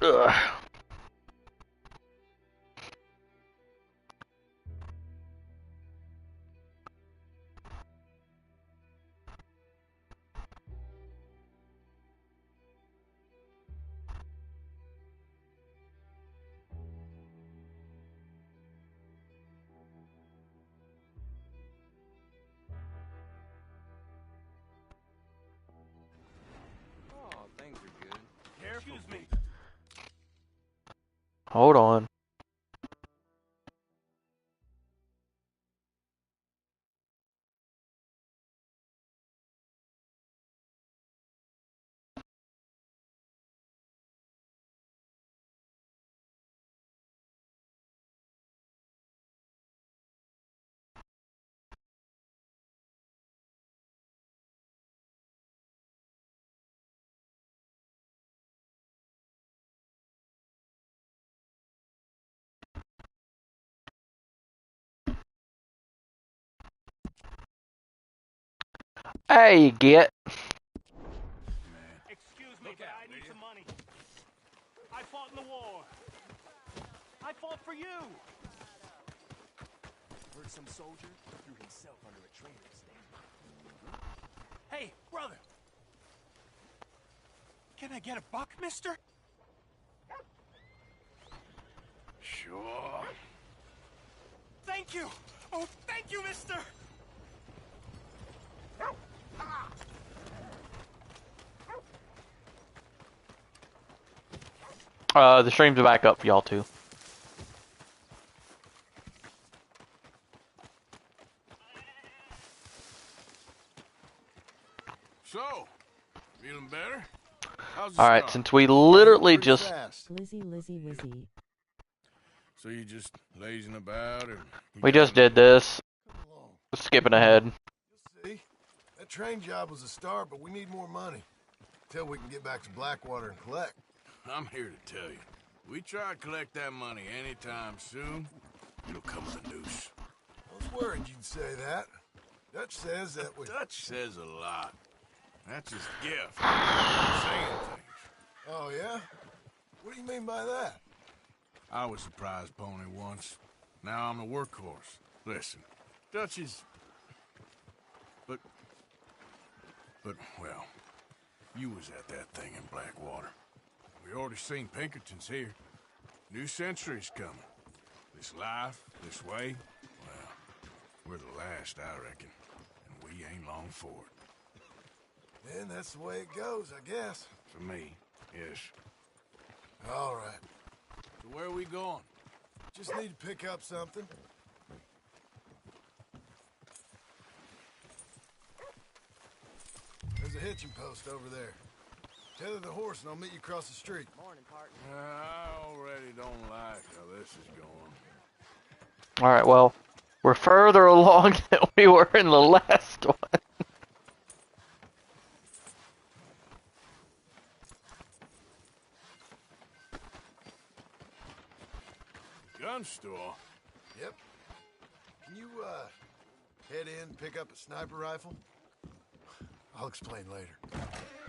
Ugh. Oh, things are good. Careful. Excuse me. Hold on. Hey, you get. Excuse me, but I need some money. I fought in the war. I fought for you. Heard some soldier threw himself under a traitor's stand. Hey, brother. Can I get a buck, mister? Sure. Thank you. Oh, thank you, mister. The stream's back up for y'all too. So, feeling better? Alright, since we literally just... Lizzie, Wizzy. So you just lazing about, or... We just did this. Skipping ahead. You'll see. That train job was a start, but we need more money. Till we can get back to Blackwater and collect. I'm here to tell you. We try to collect that money anytime soon, it'll come with a noose. I was worried you'd say that. Dutch says that we... Dutch says a lot. That's his gift. Saying things. Oh, yeah? What do you mean by that? I was a prize pony once. Now I'm a workhorse. Listen, Dutch is... But, well, you was at that thing in Blackwater. We already seen Pinkertons here. New century's coming. This life, this way, well, we're the last, I reckon. And we ain't long for it. Then that's the way it goes, I guess. For me, yes. All right. So where are we going? Just need to pick up something. There's a hitching post over there. Tether the horse and I'll meet you across the street. Morning, partner. I already don't like how this is going. Alright, well, we're further along than we were in the last one. Gun store? Yep. Can you, head in, pick up a sniper rifle? I'll explain later.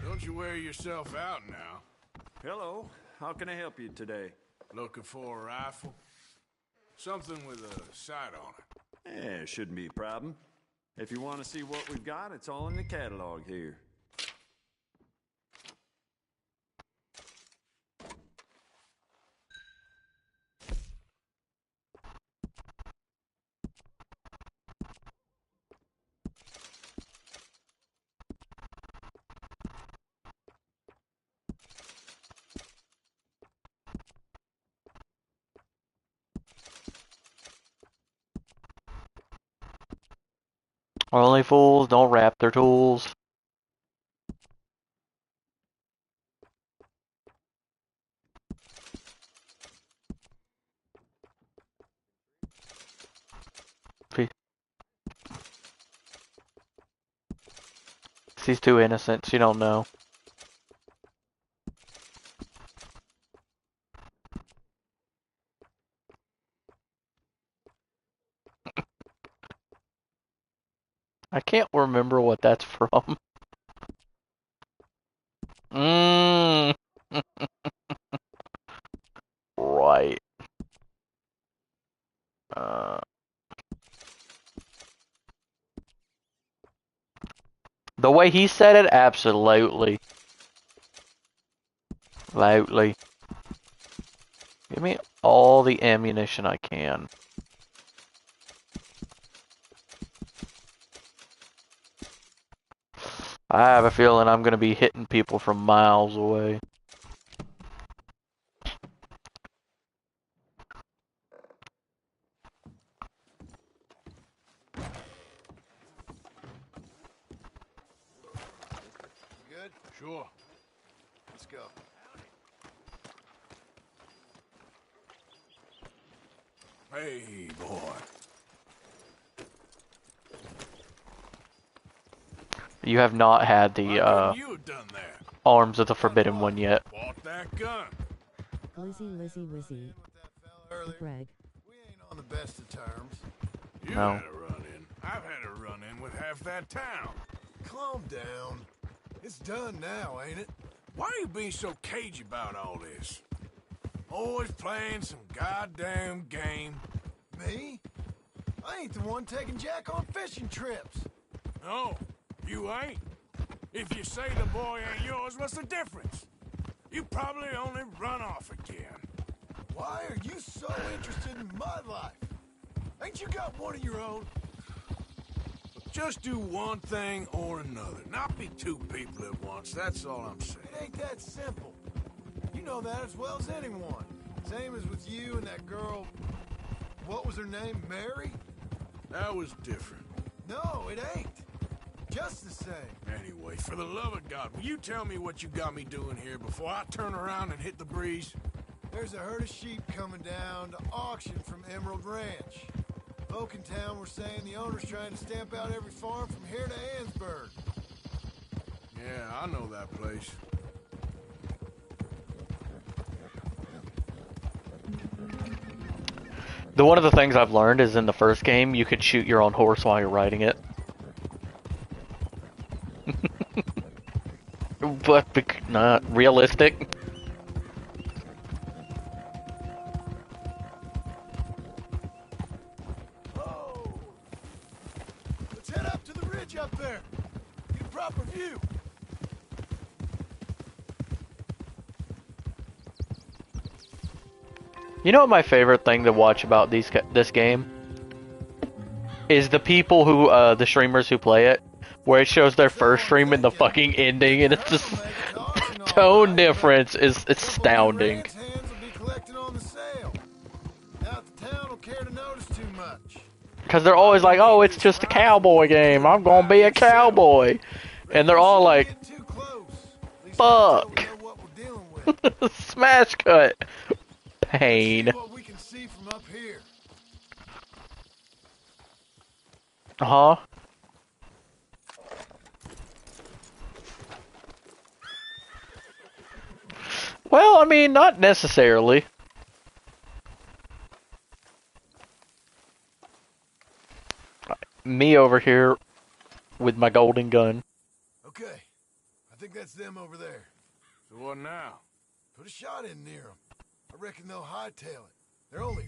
Don't you wear yourself out now. Hello. How can I help you today? Looking for a rifle? Something with a sight on it. Yeah, shouldn't be a problem. If you want to see what we've got, it's all in the catalog here. Only fools don't wrap their tools. She's too innocent, she don't know. I can't remember what that's from. Mmm. way he said it, absolutely. Loudly. Give me all the ammunition I can. I have a feeling I'm gonna be hitting people from miles away. Good? Sure. Let's go. Hey, boy. You have not had Why the couldn't you have done that? Arms of the Forbidden One yet. Bought that gun. Glizzy Lizzy Wizzy. With that fella earlier. Greg. We ain't on the best of terms. You No. had a run-in. I've had a run-in with half that town. Calm down. It's done now, ain't it? Why are you being so cagey about all this? Always playing some goddamn game. Me? I ain't the one taking Jack on fishing trips. No, you ain't. If you say the boy ain't yours, what's the difference? You probably only run off again. Why are you so interested in my life? Ain't you got one of your own? Just do one thing or another. Not be two people at once, that's all I'm saying. It ain't that simple. You know that as well as anyone. Same as with you and that girl... What was her name? Mary? That was different. No, it ain't. Just the same. Anyway, for the love of God, will you tell me what you got me doing here before I turn around and hit the breeze? There's a herd of sheep coming down to auction from Emerald Ranch. Folk in town were saying the owner's trying to stamp out every farm from here to Ansburg. Yeah, I know that place. One of the things I've learned is in the first game, you could shoot your own horse while you're riding it. But not realistic. Oh! Let's head up to the ridge up there. Get a proper view. You know what my favorite thing to watch about this game? Is the people who, the streamers who play it, where it shows their first stream and the fucking ending, and it's just... tone difference is astounding. Because they're always like, oh, it's just a cowboy game. I'm gonna be a cowboy. And they're all like, fuck. Smash cut. Pain. Uh-huh. Well, I mean, not necessarily. Me over here with my golden gun. Okay, I think that's them over there. So what now? Put a shot in near them. I reckon they'll hightail it. They're only...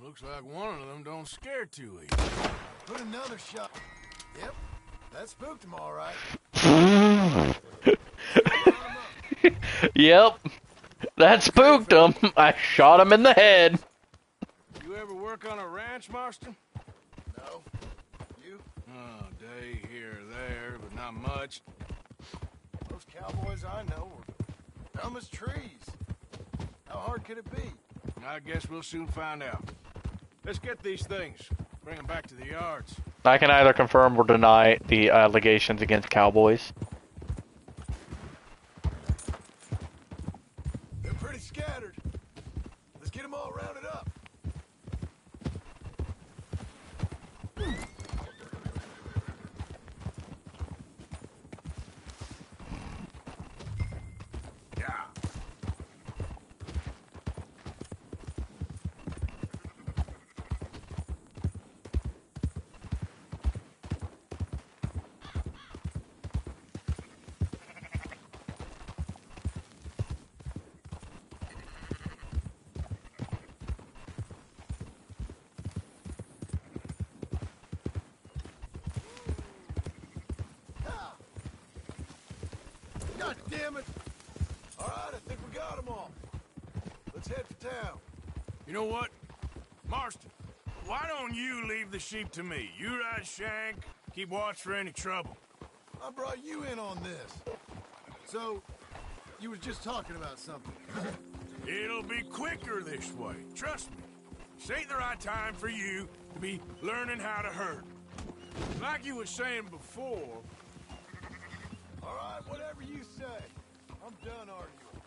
Looks like one of them don't scare too easy. Put another shot. Yep, that spooked them all right. Yep, that spooked him. I shot him in the head. You ever work on a ranch, Marston? No. You? Oh, day here or there, but not much. Those cowboys I know are dumb as trees. How hard could it be? I guess we'll soon find out. Let's get these things. Bring them back to the yards. I can either confirm or deny the allegations against cowboys. They're pretty scattered. Let's get them all rounded up. Yeah. God damn it! All right, I think we got them all. Let's head for town. You know what? Marston, why don't you leave the sheep to me? You ride Shank, keep watch for any trouble. I brought you in on this. So, you was just talking about something. It'll be quicker this way, trust me. This ain't the right time for you to be learning how to herd. Like you were saying before... All right, whatever you say. I'm done arguing.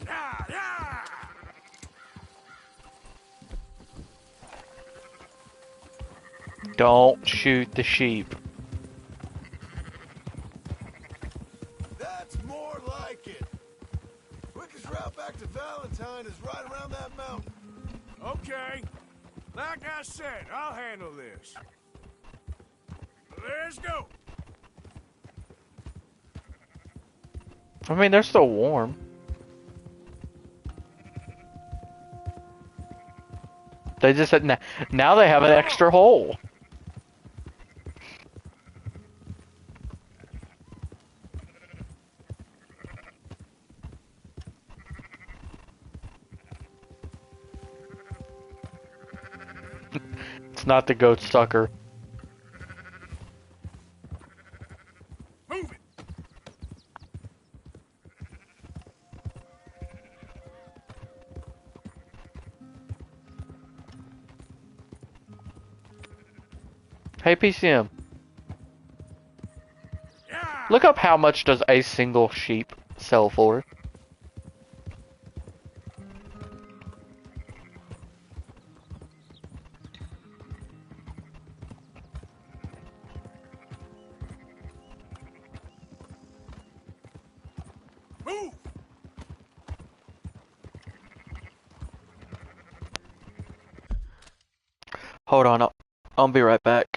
Yeah, yeah! Don't shoot the sheep. That's more like it. Quickest route back to Valentine is right around that mountain. Okay. Like I said, I'll handle this. Let's go. I mean, they're still warm. They just said now they have an extra hole. It's not the goat sucker. Move it. Hey, PCM. Yeah. Look up how much does a single sheep sell for. Move. Hold on, I'll be right back.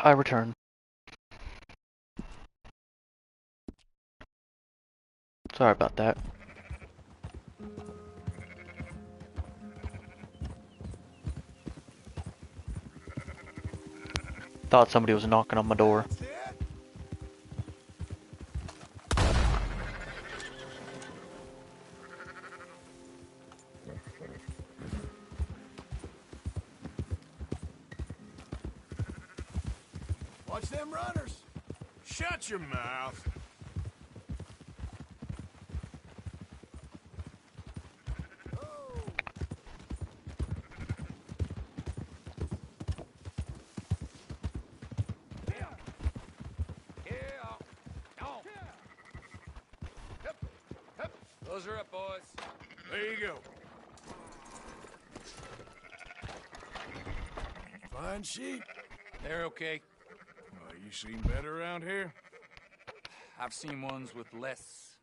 I return. Sorry about that. Thought somebody was knocking on my door. That's it? Watch them runners. Shut your mouth. Close her up, boys. There you go. Fine sheep. They're okay. Well, you seen better around here? I've seen ones with less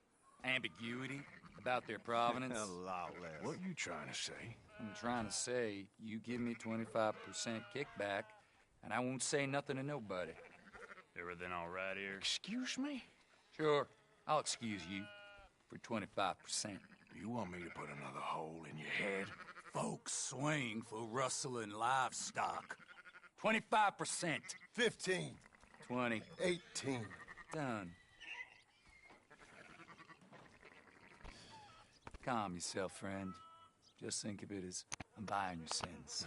ambiguity about their provenance. A lot less. What you trying to say? I'm trying to say, you give me 25% kickback, and I won't say nothing to nobody. Everything all right here? Excuse me? Sure, I'll excuse you for 25%. You want me to put another hole in your head? Folks swing for rustling livestock. 25%. 15. 20. 18. Done. Calm yourself, friend. Just think of it as I'm buying your sins.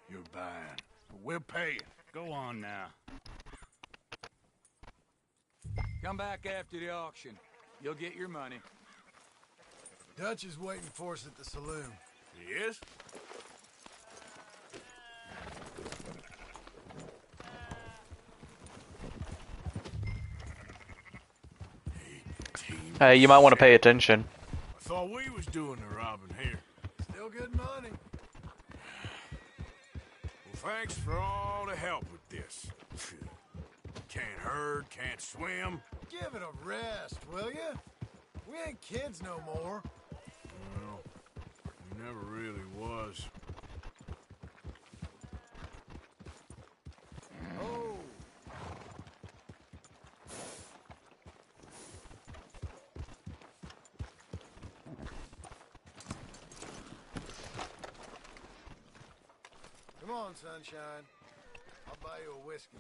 You're buying, but we're paying. Go on now. Come back after the auction. You'll get your money. Dutch is waiting for us at the saloon. He is? Hey, you might want to pay attention. I thought we was doing the robbing here. Still good money. Well, thanks for all the help with this. Can't herd, can't swim. Give it a rest, will you? We ain't kids no more. Well, we never really was. Oh. Come on, sunshine. I'll buy you a whiskey.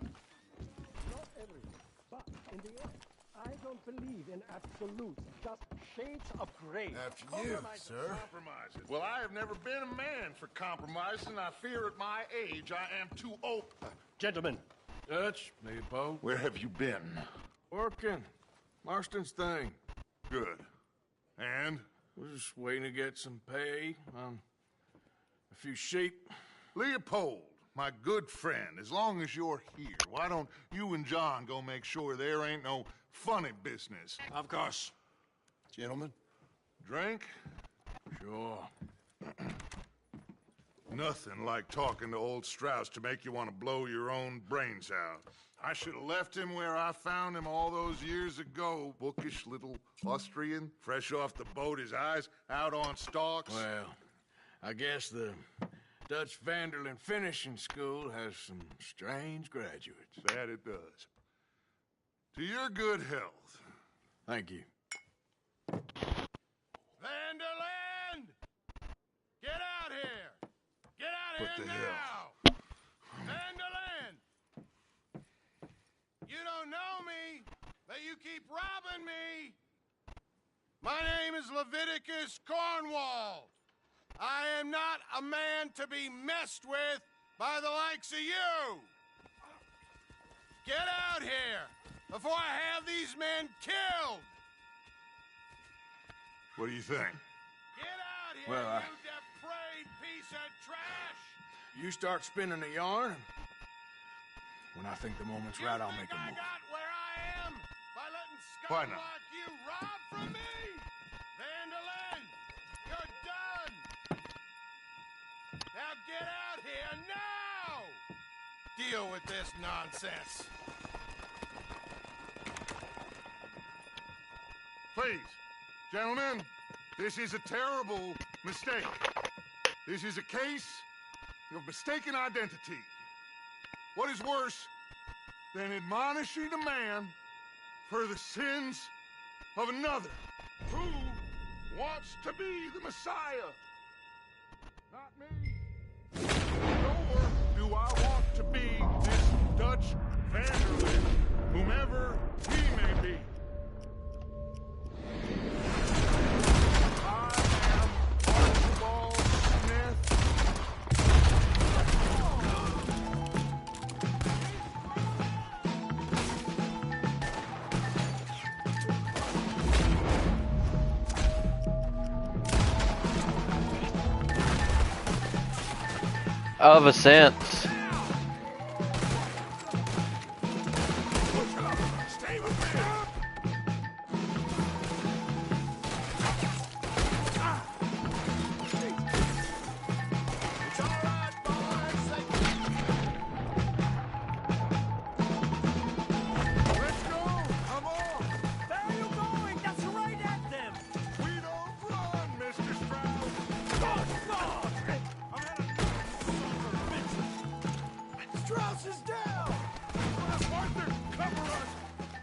Not everything, but in the end, I don't believe in absolutes, just shades of gray. After you, sir. Compromises. Well, I have never been a man for compromise, and I fear at my age I am too old. Gentlemen, Dutch, Leopold. Where have you been? Working. Marston's thing. Good. And? We're just waiting to get some pay on a few sheep. Leopold, my good friend, as long as you're here, why don't you and John go make sure there ain't no funny business? Of course. Gentlemen? Drink? Sure. Nothing like talking to old Strauss to make you want to blow your own brains out. I should have left him where I found him all those years ago. Bookish little Austrian, fresh off the boat, his eyes out on stalks. Well, I guess the Dutch Vanderlyn Finishing School has some strange graduates. That it does. To your good health. Thank you. Vanderland! Get out here! Get out What here the now! Vanderland! You don't know me, but you keep robbing me! My name is Leviticus Cornwall. I am not a man to be messed with by the likes of you! Get out here before I have these men killed! What do you think? Get out here, Well, you depraved piece of trash! You start spinning the yarn. When I think the moment's right, I'll make a I move. got where I am by letting Why scum not? like you rob from me? Vanderlyn, you're done! Now get out here now! Deal with this nonsense. Please, gentlemen, this is a terrible mistake. This is a case of mistaken identity. What is worse than admonishing a man for the sins of another who wants to be the Messiah? Not me. Nor do I want to be this Dutch Vanderlyn, whomever he may be. I am Archibald Smith. Of a sense. Stay with me. It's all right, boys. Let's go. Come on. where are you going? That's right at them! We don't run, Mr. Strauss. Strauss is down! Arthur, cover us.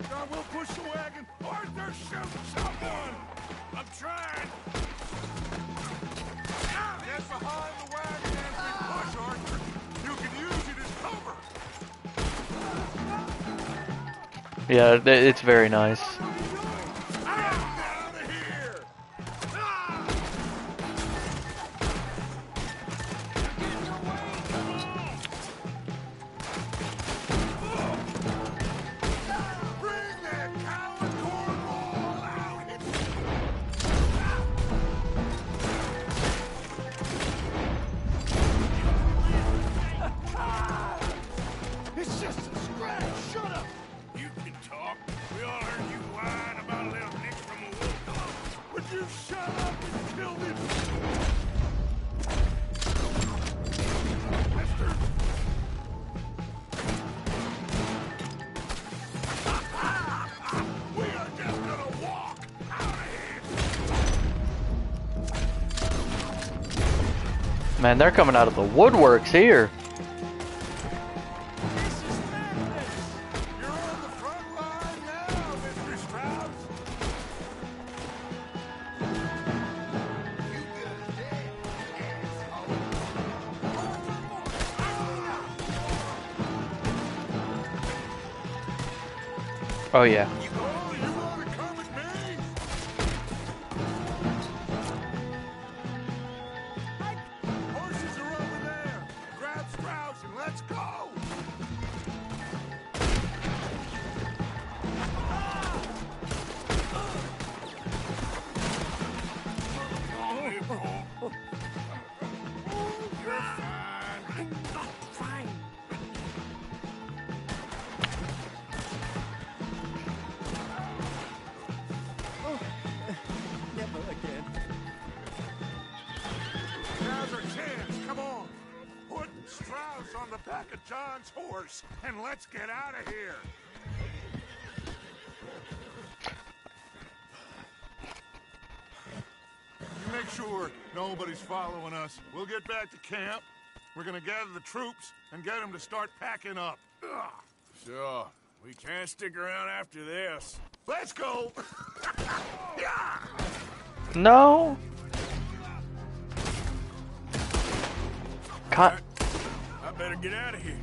John, we'll push the wagon. Arthur, shoot someone. I'm trying. Get behind the wagon as we push, Arthur. You can use it as cover. Yeah, it's very nice. Get out of here. Man, they're coming out of the woodworks here. This is madness! You're on the front line now, Mr. Strauss! You good dead, asshole! Oh yeah. Oh, you want to come with me? Horses are over there. Grab Strauss and let's go. You're fine. Fine. Never again. Now's our chance. Come on. Put Strauss on the back of John's horse and let's get out of here. You make sure nobody's following us. We'll get back to camp. We're gonna gather the troops and get them to start packing up. Ugh. Sure. We can't stick around after this. Let's go. Yeah. No. Cut. I better get out of here.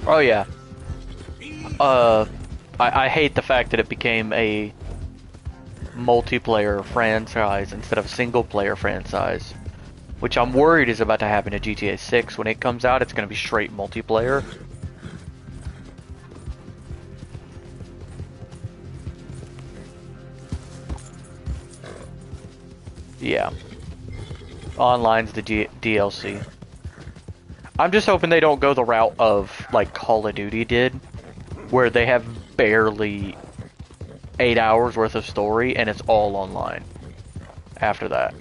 Oh yeah. I hate the fact that it became a multiplayer franchise instead of a single player franchise. Which I'm worried is about to happen to GTA 6. When it comes out, it's going to be straight multiplayer. Yeah. Online's the DLC. I'm just hoping they don't go the route of, like, Call of Duty did, where they have barely 8 hours worth of story, and it's all online after that.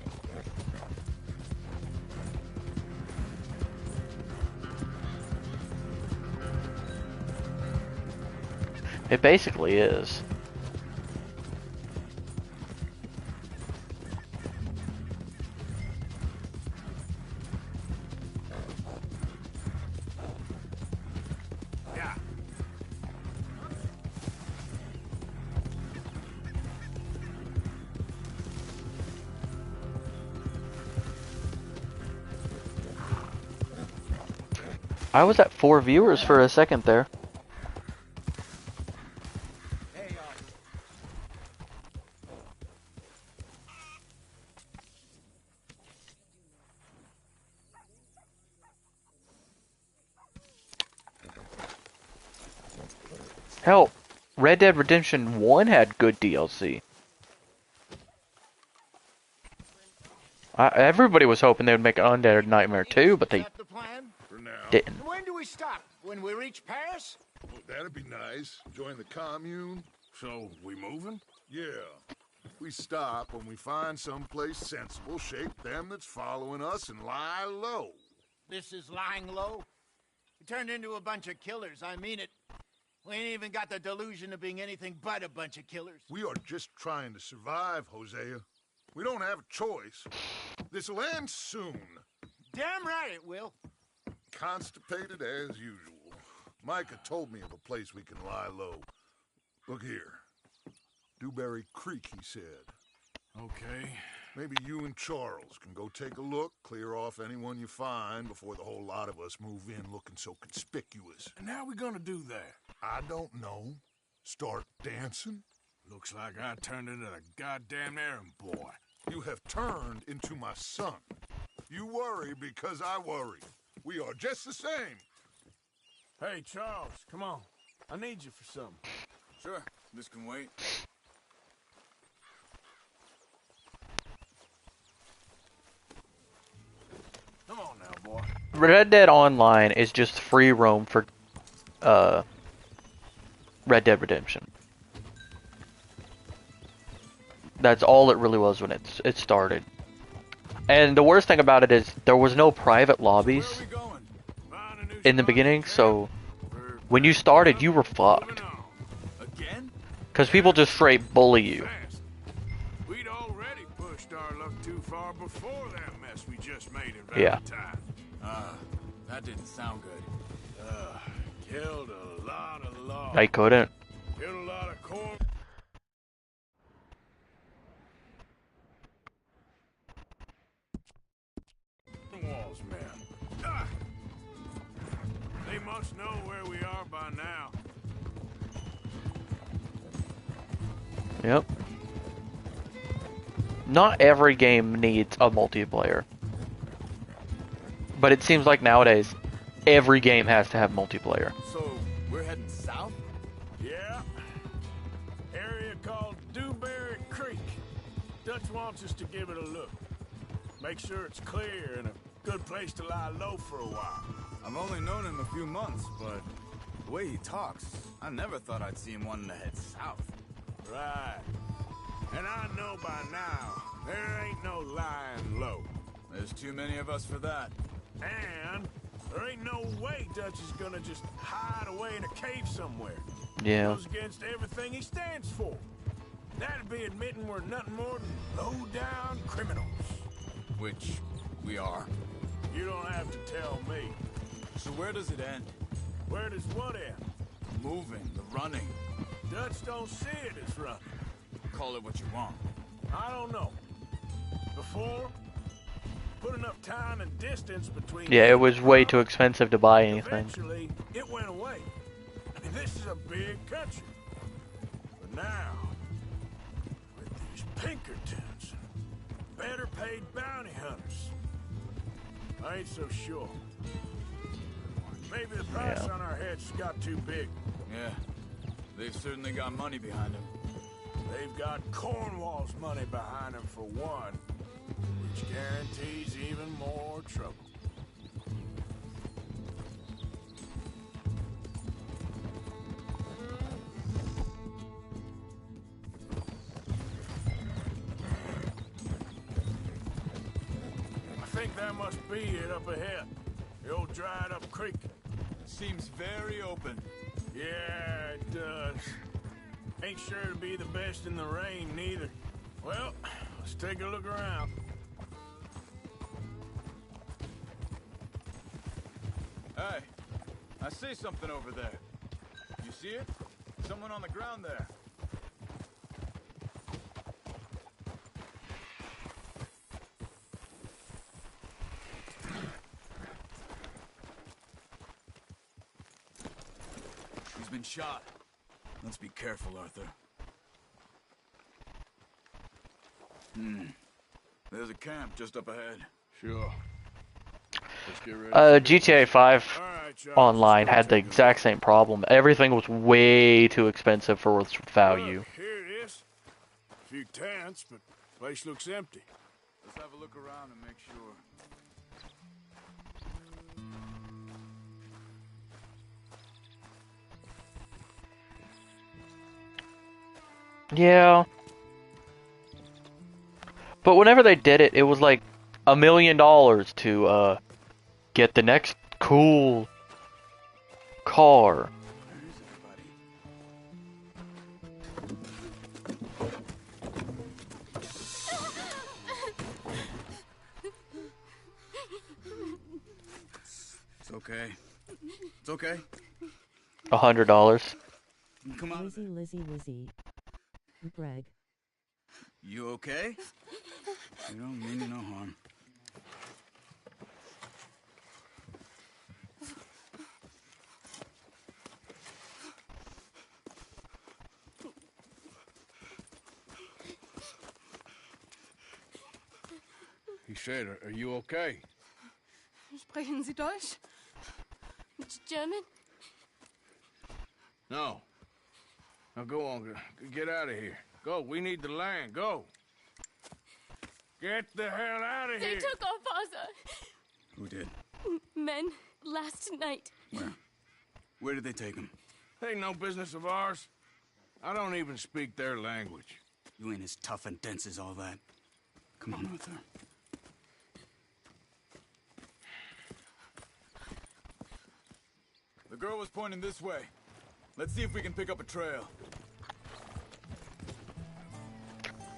It basically is. I was at 4 viewers for a second there. Hell, Red Dead Redemption 1 had good DLC. Everybody was hoping they would make Undead Nightmare 2, but they Is that the plan? For now. didn't. When do we stop? When we reach Paris? Oh, that'd be nice. Join the commune. So, we moving? Yeah. We stop when we find someplace sensible, shake them that's following us, and lie low. This is lying low. We turned into a bunch of killers. I mean it. We ain't even got the delusion of being anything but a bunch of killers. We are just trying to survive, Hosea. We don't have a choice. This'll end soon. Damn right it will. Constipated as usual. Micah told me of a place we can lie low. Look here. Dewberry Creek, he said. Okay. Maybe you and Charles can go take a look, clear off anyone you find before the whole lot of us move in looking so conspicuous. And how we gonna do that? I don't know. Start dancing? Looks like I turned into the goddamn errand boy. You have turned into my son. You worry because I worry. We are just the same. Hey, Charles, come on. I need you for something. Sure, this can wait. Come on now, boy. Red Dead Online is just free roam for Red Dead Redemption. That's all it really was when it started. And the worst thing about it is there was no private lobbies Where are we going? Find a new in the spot beginning, to so camp for when you started, you were moving fucked. on. Again? Because people just straight bully you. Fast. We'd already pushed our luck too far before that mess we just made in Yeah. Valentine. That didn't sound good. Killed a lot of logs. I couldn't. Killed a lot of corn. Walls, man. Ah! They must know where we are by now. Yep. Not every game needs a multiplayer. But it seems like nowadays, every game has to have multiplayer. So, we're heading south? Yeah. Area called Dewberry Creek. Dutch wants us to give it a look. Make sure it's clear and a good place to lie low for a while. I've only known him a few months, but the way he talks, I never thought I'd see him wanting to head south. Right. And I know by now, there ain't no lying low. There's too many of us for that. And there ain't no way Dutch is gonna just hide away in a cave somewhere. Yeah. Goes against everything he stands for. That'd be admitting we're nothing more than low-down criminals. Which we are. You don't have to tell me. So where does it end? Where does what end? Moving, the running. Dutch don't see it as running. Call it what you want. I don't know. Before, put enough time and distance between... Yeah, it was way too expensive to buy anything. Eventually, it went away. I mean, this is a big country. But now, with these Pinkertons, better paid bounty hunters, I ain't so sure. Maybe the price Yeah. on our heads got too big. Yeah, they've certainly got money behind them. They've got Cornwall's money behind them for one, which guarantees even more trouble. I think that must be it up ahead. The old dried up creek. Seems very open. Yeah, it does. Ain't sure to be the best in the rain, neither. Well, let's take a look around. Hey, I see something over there. You see it? Someone on the ground there. He's been shot. Let's be careful, Arthur. There's a camp just up ahead. Sure. Let's get ready. GTA 5 All right, Charles, Online let's had the take a exact same problem. Everything was way too expensive for its value. look. Here it is. A few tents, but place looks empty. Let's have a look around and make sure. Yeah. But whenever they did it, it was like $1 million to get the next cool car. Where is everybody? It's okay. It's okay. $100. Come on. Lizzie Wizzy. Greg. You okay? You don't mean you no harm. He said, are you okay? Sprechen Sie Deutsch? German? No. Now go on. Get out of here. Go. We need the land. Go. Get the hell out of They here. took off Ozza. Who did? Men last night. Where? Where did they take him? Ain't no business of ours. I don't even speak their language. You ain't as tough and dense as all that. Come on, Arthur. The girl was pointing this way. Let's see if we can pick up a trail.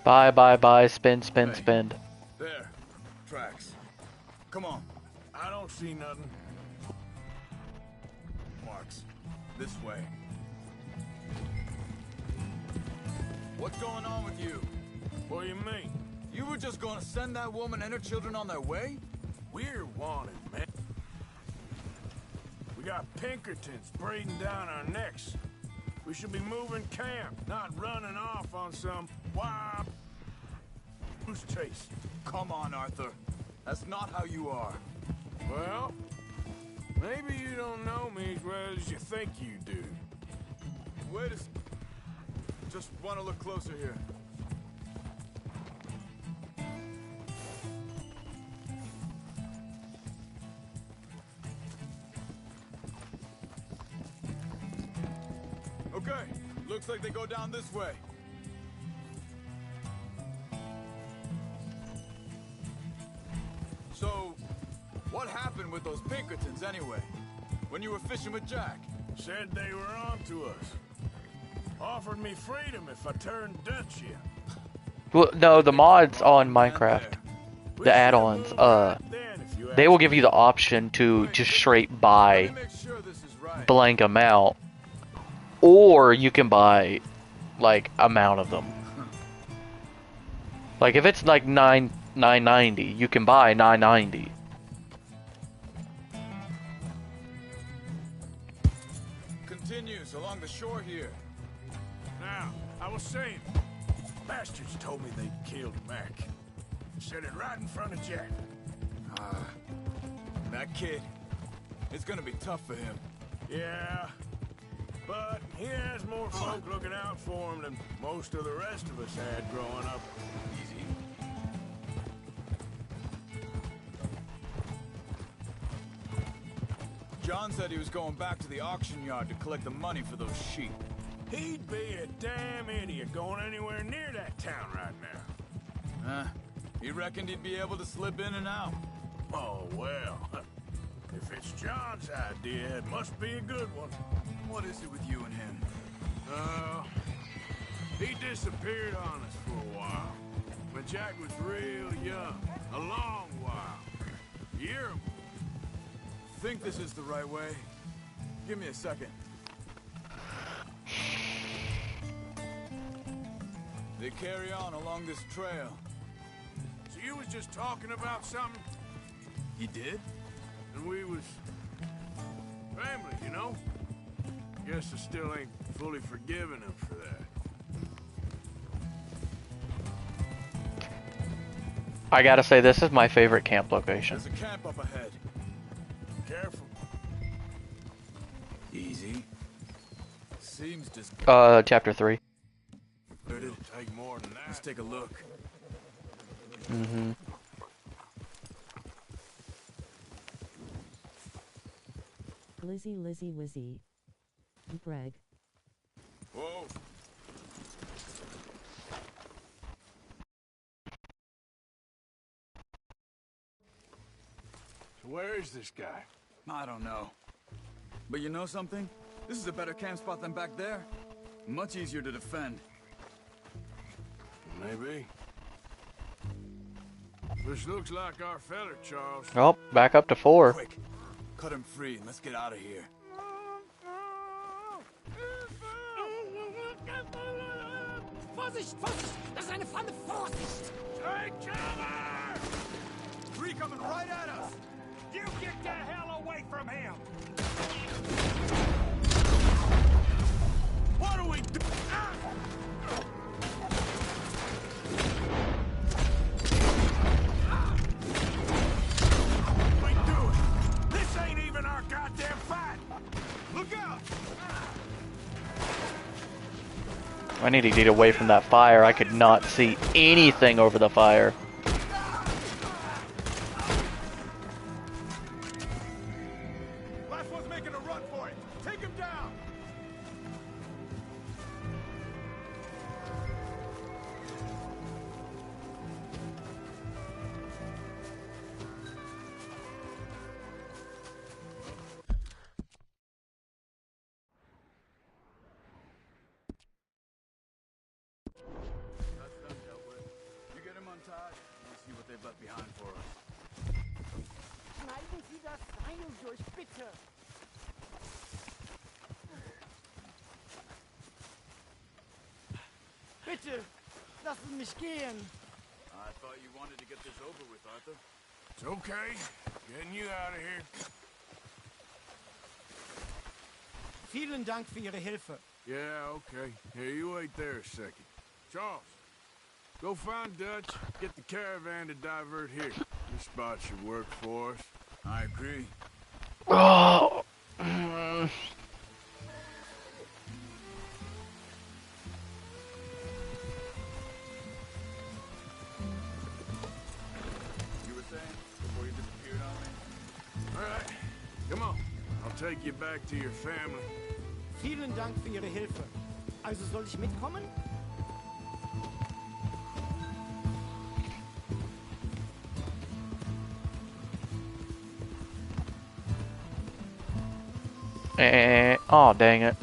Bye, bye, bye. Spin, spin, Hey. spin. There. Tracks. Come on. I don't see nothing. Marks. This way. What's going on with you? What do you mean? You were just gonna send that woman and her children on their way? We're wanted, man. We got Pinkertons breathing down our necks. We should be moving camp, not running off on some wild goose chase. Come on, Arthur. That's not how you are. Well, maybe you don't know me as well as you think you do. Wait a Just want to look closer here. Okay, looks like they go down this way. So, what happened with those Pinkertons anyway? When you were fishing with Jack? Said they were on to us. Offered me freedom if I turned Dutch here. Well, no, the mods on Minecraft, the add-ons, they will give you the option to just straight buy blank amount, or you can buy like amount of them. Like if it's like $9.90, you can buy $9.90. Continues along the shore here. Now, I was saying, bastards told me they killed Mac. Said it right in front of Jack. That kid, it's gonna be tough for him. Yeah, but he has more folk looking out for him than most of the rest of us had growing up. Easy. John said he was going back to the auction yard to collect the money for those sheep. He'd be a damn idiot going anywhere near that town right now. He reckoned he'd be able to slip in and out. Oh, well. If it's John's idea, it must be a good one. What is it with you and him? He disappeared on us for a while. When Jack was real young. A long while. A year. Think this is the right way? Give me a second. They carry on along this trail. So you was just talking about something? He did? And we was family, you know? Guess I still ain't fully forgiven him for that. I gotta say, this is my favorite camp location. There's a camp up ahead. Careful. Easy. Seems just Chapter 3. It'll take more than that. Let's take a look. Mm-hmm. Lizzie Lizzie Wizzy. Greg. Whoa. So where is this guy? I don't know. But you know something? This is a better camp spot than back there. Much easier to defend. Maybe. This looks like our feller, Charles. Oh, back up to 4. Quick, cut him free and let's get out of here. Vorsicht, Vorsicht! Das ist eine Pfanne! Vorsicht! Take cover! Three coming right at us! You get the hell away from him! What do we do? We do it! This ain't even our goddamn fight! Look out! I need to get away from that fire. I could not see anything over the fire. Last one's making a run for it. Take him down. That's them dealt with. You get him untied. Let's see what they've left behind for us. Schneiden Sie das Seil durch, bitte! Bitte, lassen mich gehen! I thought you wanted to get this over with, Arthur. It's okay. Getting you out of here. Vielen Dank für Ihre Hilfe. Yeah, okay. Here, you wait there a second. Charles, go find Dutch. Get the caravan to divert here. This spot should work for us. I agree. Oh. You were saying before you disappeared on me? All right, come on. I'll take you back to your family. Vielen Dank für Ihre Hilfe. Also soll ich mitkommen? Oh, dang it.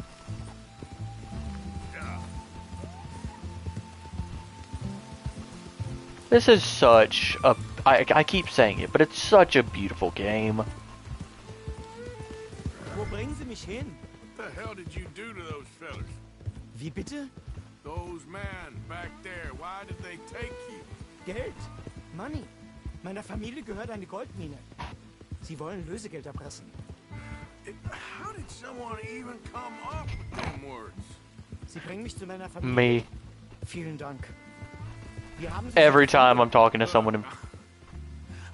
This is such a... I keep saying it, but it's such a beautiful game. Wo bringen Sie mich hin? What the hell did you do to those fellas? Wie bitte? Those men back there, why did they take you? Geld. Money. Meiner Familie gehört eine Goldmine. Sie wollen Lösegeld erpressen. How did someone even come up with them words? Sie bringen mich zu meiner Familie. Me. Vielen Dank. Wir haben Sie Every time I'm talking to someone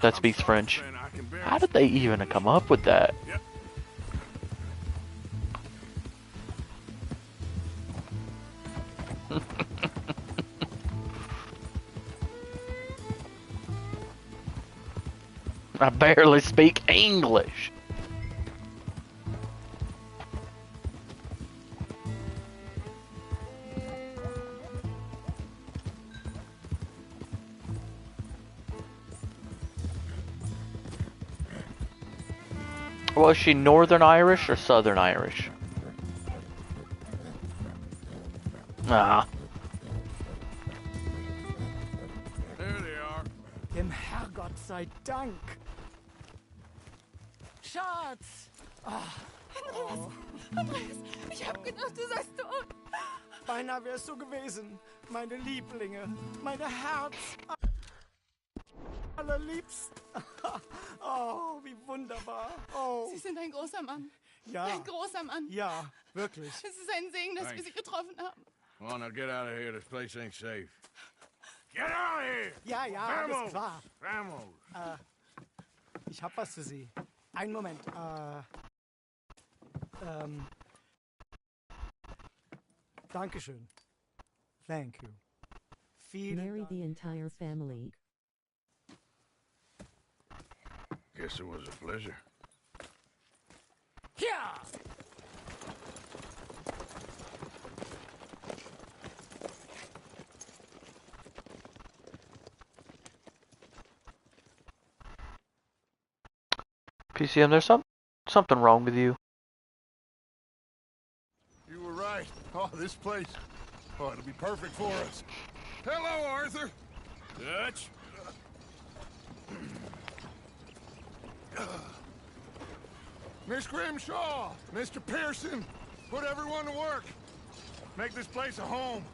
that speaks French. How did they even come up with that? Yep. I barely speak English. Was she Northern Irish or Southern Irish? Ah. There they are. Dem Herrgott sei Dank. Schatz! Andreas, ich hab gedacht, du seist tot. Beinahe wär's so gewesen. Meine Lieblinge. Meine Herz. Allerliebst. Oh, wie wunderbar. Oh. Sie sind ein großer Mann. Ja. Ein großer Mann. Ja, wirklich. Es ist ein Segen, dass wir Sie getroffen haben. Come on, now get out of here. This place ain't safe. Get out of here! Ja, ja, alles klar. Vamos! Ich hab was für Sie. Einen Moment. Dankeschön. Thank you. Marry the entire family. Guess it was a pleasure. Ja! PCM, there's something wrong with you. You were right. Oh, this place. Oh, it'll be perfect for us. Hello, Arthur. Dutch? Miss Grimshaw, Mr. Pearson, put everyone to work. Make this place a home.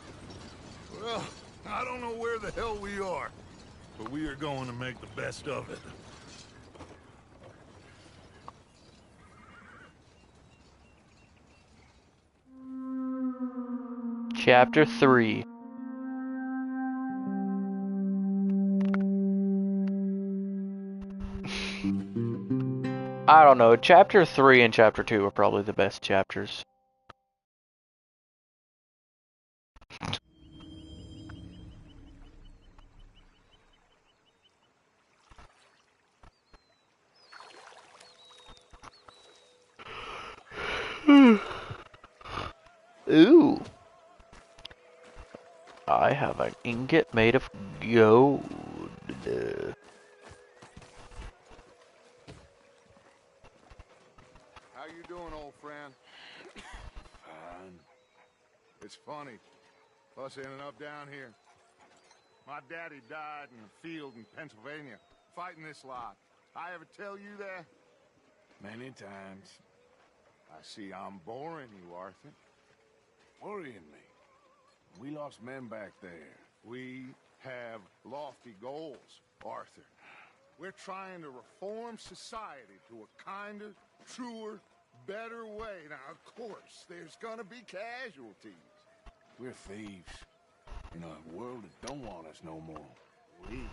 Well, I don't know where the hell we are, but we are going to make the best of it. Chapter 3. I don't know. Chapter 3 and Chapter 2 are probably the best chapters. Ooh. I have an ingot made of gold. How you doing, old friend? Fine. It's funny, us ending up down here. My daddy died in a field in Pennsylvania, fighting this lot. I ever tell you that? Many times. I see I'm boring you, Arthur. Worrying me. We lost men back there. We have lofty goals, Arthur. We're trying to reform society to a kinder, truer, better way. Now, of course, there's gonna be casualties. We're thieves. In a world that don't want us no more. We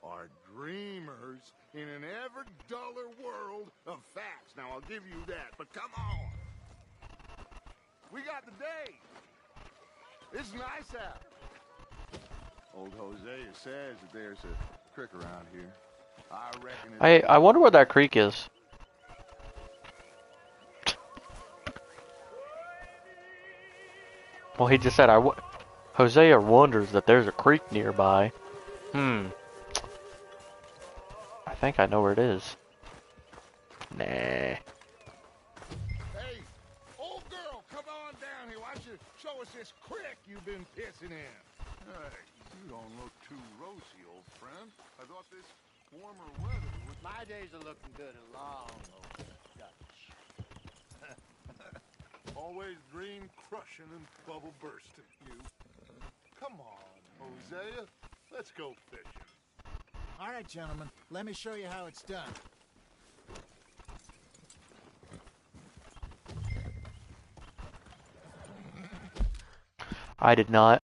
are dreamers in an ever duller world of facts. Now, I'll give you that, but come on. We got the day. It's nice out. Old Hosea says that there's a creek around here. I reckon it's... I wonder where that creek is. Well, he just said Hosea wonders that there's a creek nearby. I think I know where it is. Nah. Hey, old girl, come on down here. Why don't you show us this creek you've been pissing in? Hey, you don't look too rosy, old friend. I thought this warmer weather would... My days are looking good and long over Dutch. Always dream crushing and bubble bursting, you. Come on, Hosea. Let's go fishing. All right, gentlemen. Let me show you how it's done. I did not.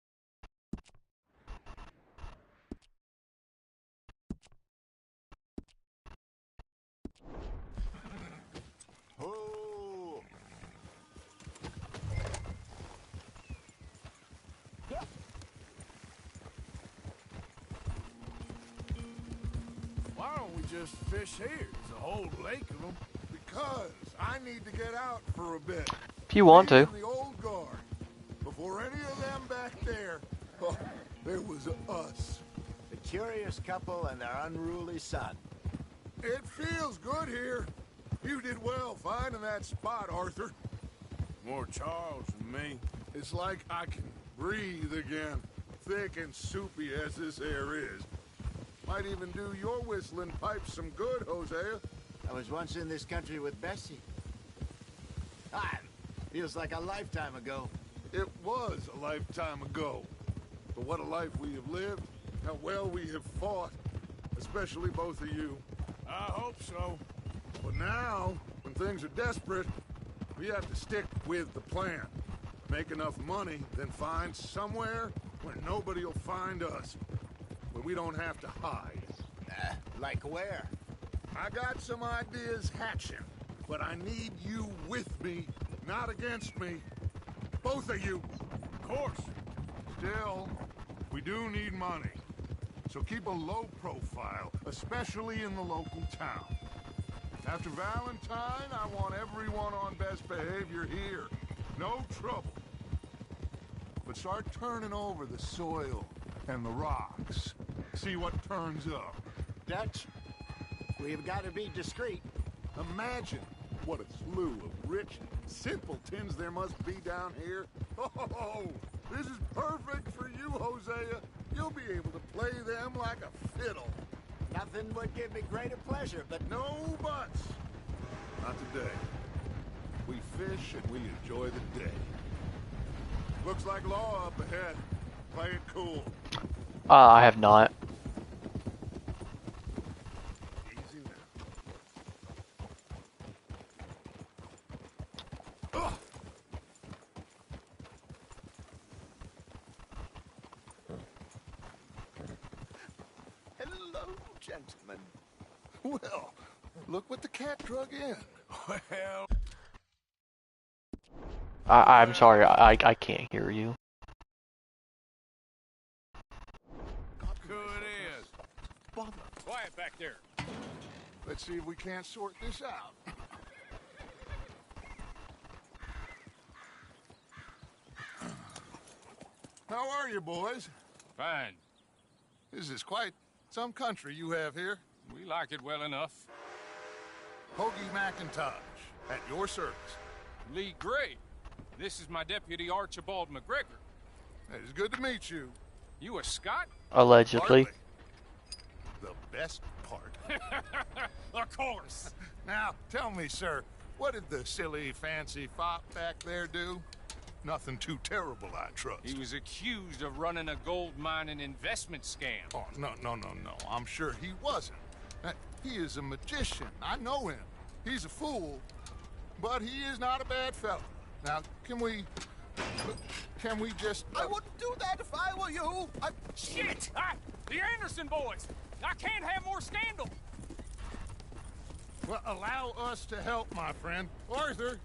Oh! Why don't we just fish here? There's a whole lake of them. Because I need to get out for a bit. If you want to. Leaving the old guard. Before any of them back there, oh, there was us. The curious couple and their unruly son. It feels good here. You did well finding that spot, Arthur. More Charles than me. It's like I can breathe again. Thick and soupy as this air is. Might even do your whistling pipes some good, Hosea. I was once in this country with Bessie. Ah, feels like a lifetime ago. It was a lifetime ago. But what a life we have lived. How well we have fought. Especially both of you. I hope so. But now, when things are desperate, we have to stick with the plan. Make enough money, then find somewhere where nobody will find us. Where we don't have to hide. Like where? I got some ideas hatching, but I need you with me, not against me. Both of you. Of course. Still, we do need money. So keep a low profile, especially in the local town. After Valentine, I want everyone on best behavior here. No trouble. But start turning over the soil and the rocks. See what turns up. Dutch, we've got to be discreet. Imagine what a slew of rich simpletons there must be down here. Oh, this is perfect for you, Hosea. You'll be able to play them like a fiddle. Nothing would give me greater pleasure, but No buts. Not today. We fish and we enjoy the day. Looks like law up ahead. Play it cool. I have not. Easy now. Ugh. hello, gentlemen. Well, look what the cat drug in. Well, I'm sorry, I can't hear you. good is. Quiet back there. Let's see if we can't sort this out. How are you, boys? Fine. This is quite some country you have here. We like it well enough. Hoagie McIntosh, at your service. Lee Gray. This is my deputy Archibald McGregor. It's good to meet you. You a Scot? Allegedly. Hardly. The best part. Of course. Now, tell me, sir, what did the silly, fancy fop back there do? Nothing too terrible, I trust. He was accused of running a gold mining investment scam. Oh, no. I'm sure he wasn't. He is a magician. I know him. He's a fool, but he is not a bad fellow. Now, can we just... I wouldn't do that if I were you. Shit! The Anderson boys! I can't have more scandal! Well, allow us to help, my friend. Arthur.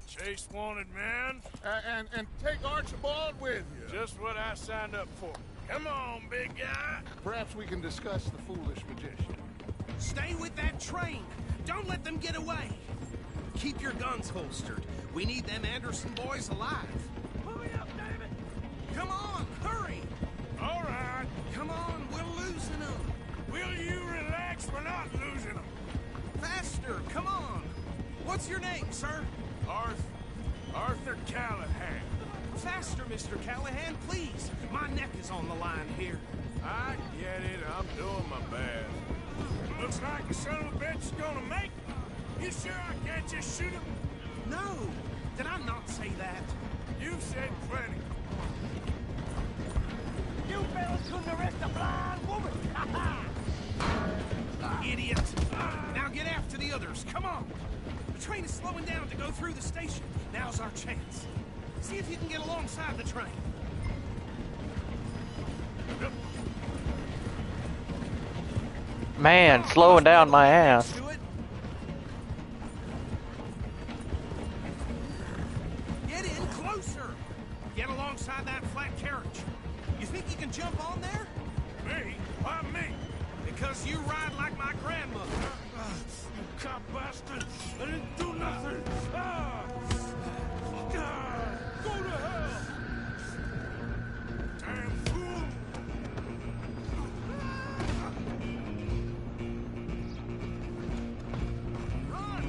Chase wanted man. And take Archibald with you. Just what I signed up for. Come on, big guy. Perhaps we can discuss the foolish magician. Stay with that train. Don't let them get away. Keep your guns holstered. We need them Anderson boys alive. Hurry up, David! Come on, hurry! All right. Come on, we're losing them. Will you relax? We're not losing them. Faster, come on. What's your name, sir? Arthur Callahan. Faster, Mr. Callahan, please. My neck is on the line here. I get it. I'm doing my best. Looks like the son of a bitch is gonna make it. You sure I can't just shoot him? No. Did I not say that? You said plenty. You fellas couldn't arrest a blind woman! Idiot. Now get after the others. Come on. The train is slowing down to go through the station. Now's our chance. See if you can get alongside the train. Man, slowing down my ass. Do it. Get in closer. Get alongside that flat carriage. You think you can jump on there? Me? Why me? Because you ride like my grandmother. You cop bastard! I didn't do nothing! Go to hell! Damn fool! Run!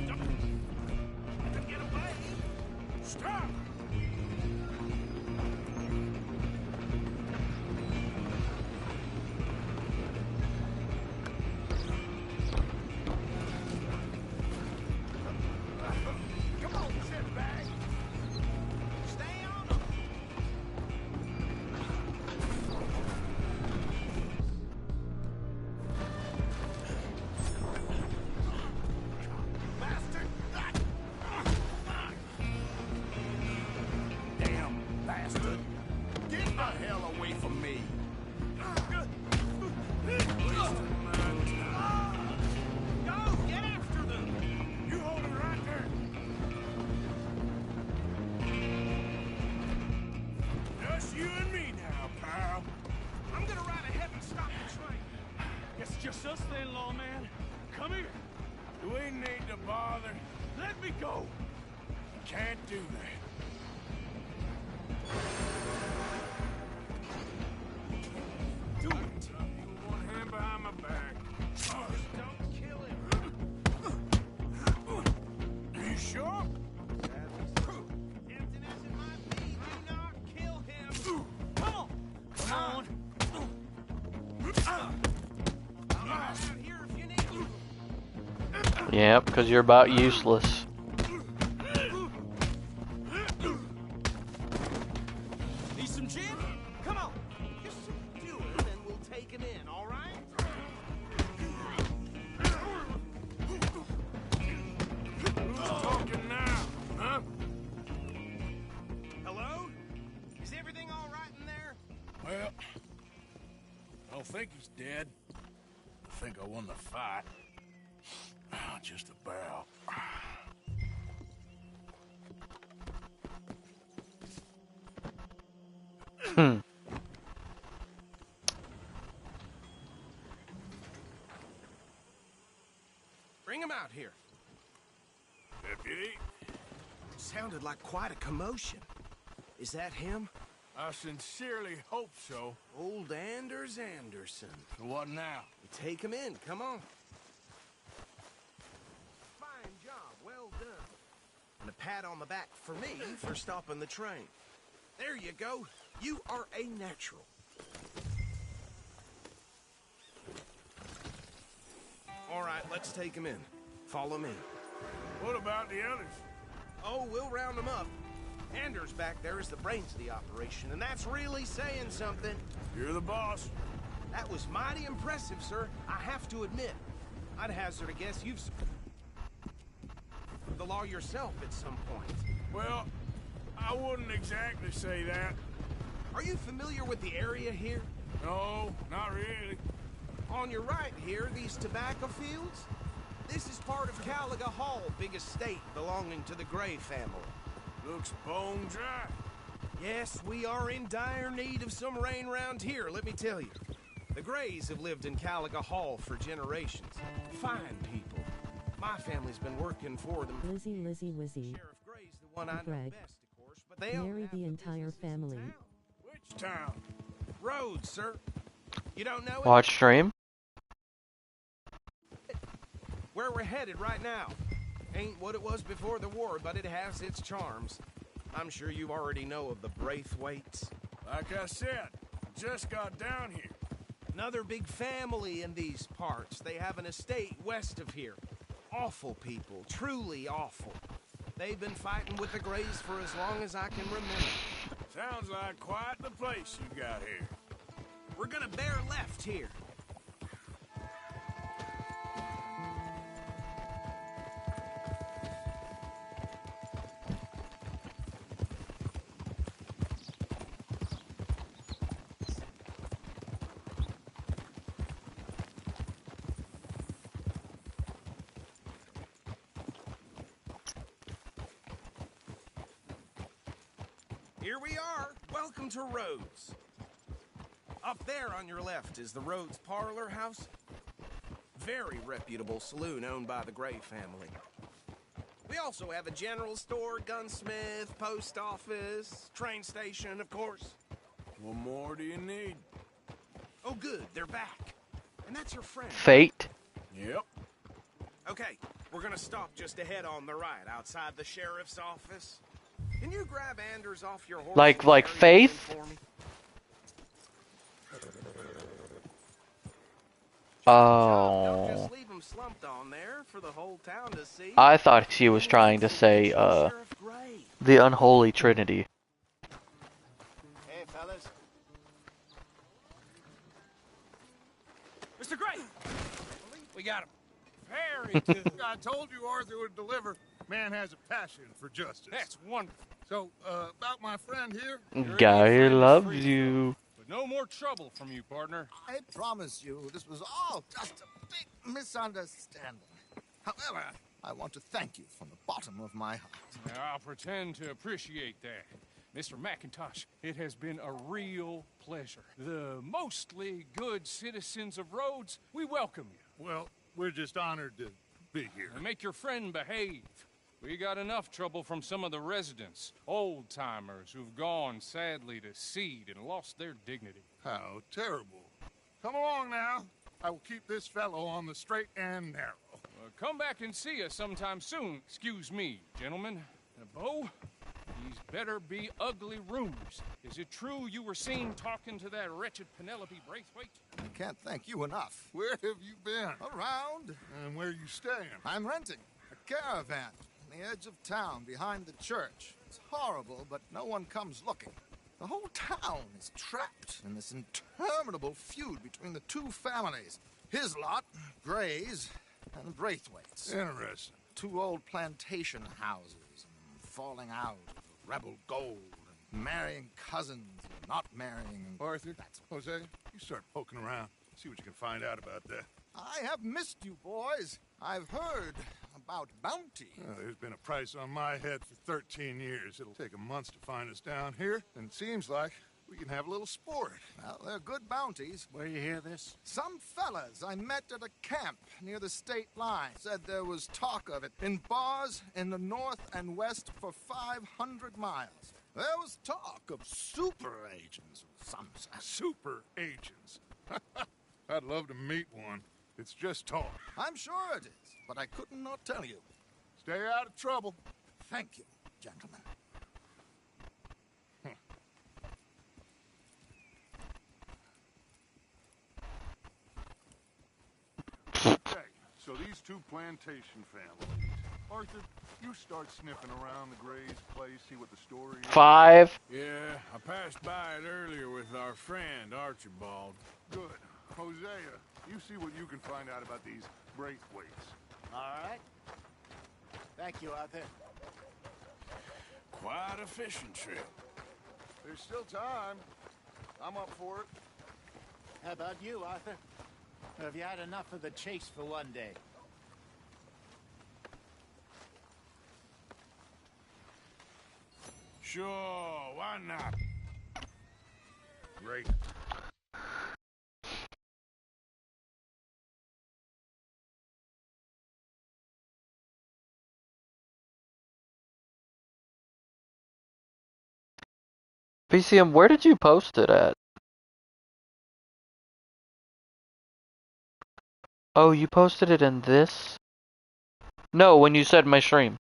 Don't get away. Stop! Come on, shitbag. Stay on them. Bastard! Damn bastard! Get the hell away from me! Go! Get after them! You hold it right there! Just you and me now, pal. I'm gonna ride ahead and stop the train. Guess it's just us then, lawman. Come here. Do we need to bother? Let me go. Can't do that. Do it. You one hand behind my back. Don't kill him. You sure? Emptiness it might be, do not kill him. Come on. Come on. I'll be out here if you need me. Yep, because you're about useless. Need some gin? Come on. Just do it, and we'll take him in, all right? Who's talking now, huh? Hello? Is everything all right in there? Well, I don't think he's dead. I think I won the fight. Just about. Bring him out here. Deputy? Sounded like quite a commotion. Is that him? I sincerely hope so. Old Anders Anderson. So what now? Take him in, come on. Fine job, well done. And a pat on the back for me for stopping the train. There you go. You are a natural. All right, let's take him in. Follow me. What about the others? Oh, we'll round them up. Anders back there is the brains of the operation, and that's really saying something. You're the boss. That was mighty impressive, sir. I have to admit. I'd hazard a guess you've the law yourself at some point. Well, I wouldn't exactly say that. Are you familiar with the area here? No, not really. On your right here, these tobacco fields? This is part of Caliga Hall, big estate belonging to the Gray family. Looks bone dry. Yes, we are in dire need of some rain round here, let me tell you. The Grays have lived in Caliga Hall for generations. Fine people. My family's been working for them. Lizzie Wizzy. Sheriff Gray's the one I know Greg. best, of course, but they Marry the entire family. Which town? Rhodes, sir. You don't know it? Watch stream. Where we're headed right now. Ain't what it was before the war, but it has its charms. I'm sure you already know of the Braithwaites. Like I said, just got down here. Another big family in these parts. They have an estate west of here. Awful people, truly awful. They've been fighting with the Grays for as long as I can remember. Sounds like quite the place you got here. We're gonna bear left here. Here we are. Welcome to Rhodes. Up there on your left is the Rhodes Parlor House. Very reputable saloon owned by the Gray family. We also have a general store, gunsmith, post office, train station, of course. What more do you need? Oh, good. They're back. And that's your friend. Fate. Yep. Okay, we're gonna stop just ahead on the right, outside the sheriff's office. Can you grab Anders off your horse? Like and carry him Faith? for me? Don't Oh. just leave him slumped on there for the whole town to see. I thought she was trying to say, Sheriff Gray. the unholy trinity. Hey, fellas. Mr. Gray! We got him. Very good. I told you Arthur would deliver. Man has a passion for justice. That's wonderful. So, about my friend here? Guy loves you. But no more trouble from you, partner. I promise you, this was all just a big misunderstanding. However, I want to thank you from the bottom of my heart. Now, I'll pretend to appreciate that. Mr. McIntosh, it has been a real pleasure. The mostly good citizens of Rhodes, we welcome you. Well, we're just honored to be here. And make your friend behave. We got enough trouble from some of the residents, old-timers who've gone, sadly, to seed and lost their dignity. How terrible. Come along now. I will keep this fellow on the straight and narrow. Come back and see us sometime soon. Excuse me, gentlemen. Bo, these better be ugly rumors. Is it true you were seen talking to that wretched Penelope Braithwaite? I can't thank you enough. Where have you been? Around. And where are you staying? I'm renting a caravan on the edge of town behind the church. It's horrible, but no one comes looking. The whole town is trapped in this interminable feud between the two families. His lot, Gray's, and the Braithwaites. Interesting. Two old plantation houses, and falling out, rebel gold, and marrying cousins, and not marrying. And Arthur, Jose, you start poking around. See what you can find out about that. I have missed you, boys. I've heard about bounty. There's been a price on my head for 13 years. It'll take a month to find us down here, and it seems like we can have a little sport. Well, they're good bounties. Where you hear this? Some fellas I met at a camp near the state line said there was talk of it in bars in the north and west for 500 miles. There was talk of super agents of some sort. Super agents. I'd love to meet one. It's just talk. I'm sure it is, but I could not tell you. Stay out of trouble. Thank you, gentlemen. Okay, so these two plantation families. Arthur, you start sniffing around the Gray's place, see what the story is. 5. Yeah, I passed by it earlier with our friend, Archibald. Good. Hosea, you see what you can find out about these Braithwaites. All right. Thank you, Arthur. Quite a fishing trip. There's still time. I'm up for it. How about you, Arthur? Or have you had enough of the chase for one day? Sure, why not? Great. PCM, where did you post it at? Oh, you posted it in this? No, when you said my stream.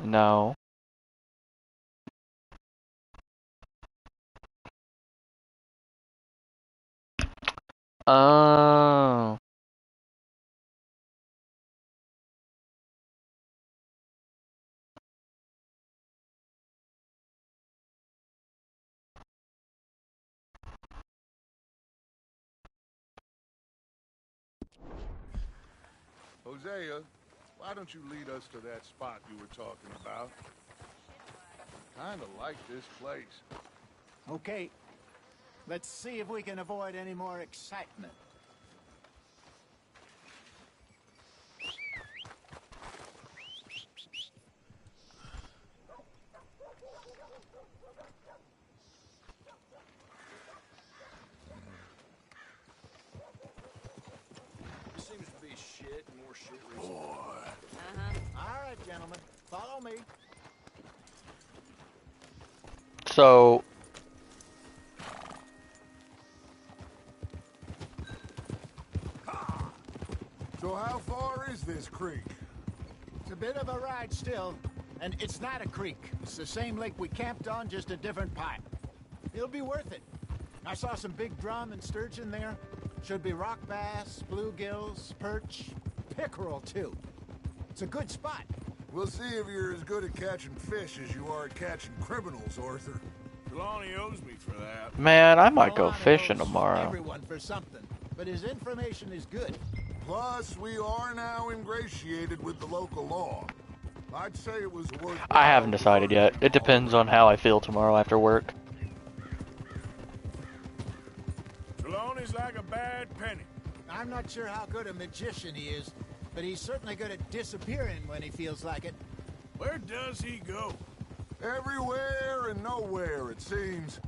No. Oh. Hosea, why don't you lead us to that spot you were talking about? Kinda like this place. Okay. Let's see if we can avoid any more excitement. There seems to be shit and more shit recently. All right, gentlemen. Follow me. So, So how far is this creek? It's a bit of a ride still, and it's not a creek. It's the same lake we camped on, just a different pipe. It'll be worth it. I saw some big drum and sturgeon there. Should be rock bass, bluegills, perch, pickerel too. It's a good spot. We'll see if you're as good at catching fish as you are at catching criminals, Arthur. Trelawney owes me for that. man, I might go Milano fishing owes tomorrow. Everyone for something, but his information is good. Plus, we are now ingratiated with the local law. I'd say it was worth. I haven't decided yet. It depends on how I feel tomorrow after work. Trelawney's like a bad penny. I'm not sure how good a magician he is, but he's certainly good at disappearing when he feels like it. Where does he go? Everywhere and nowhere, it seems.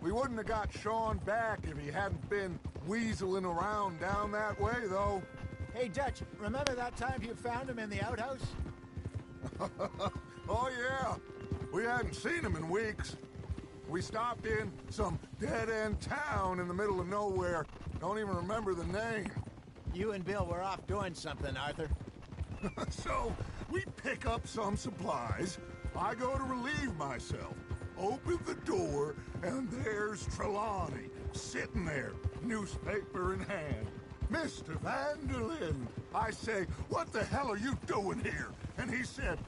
We wouldn't have got Sean back if he hadn't been weaseling around down that way, though. Hey, Dutch, remember that time you found him in the outhouse? Oh, yeah. We hadn't seen him in weeks. We stopped in some dead-end town in the middle of nowhere. Don't even remember the name. You and Bill were off doing something, Arthur. So, we pick up some supplies. I go to relieve myself. Open the door, and there's Trelawney, sitting there, newspaper in hand. Mr. Vanderlyn. I say, what the hell are you doing here? And he said,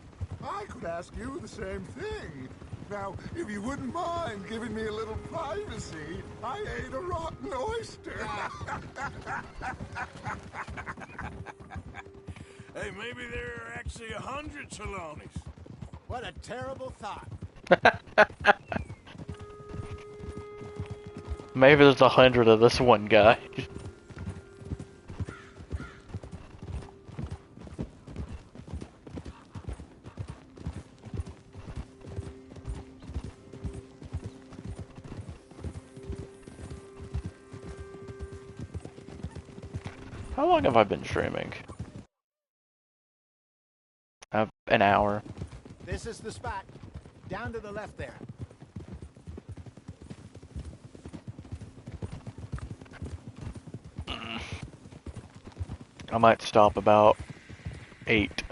I could ask you the same thing. Now, if you wouldn't mind giving me a little privacy, I ate a rotten oyster. Hey, maybe there are actually 100 Trelawneys. What a terrible thought. Maybe there's 100 of this one guy. How long have I been streaming? an hour. This is the spot. Down to the left there. I might stop about 8.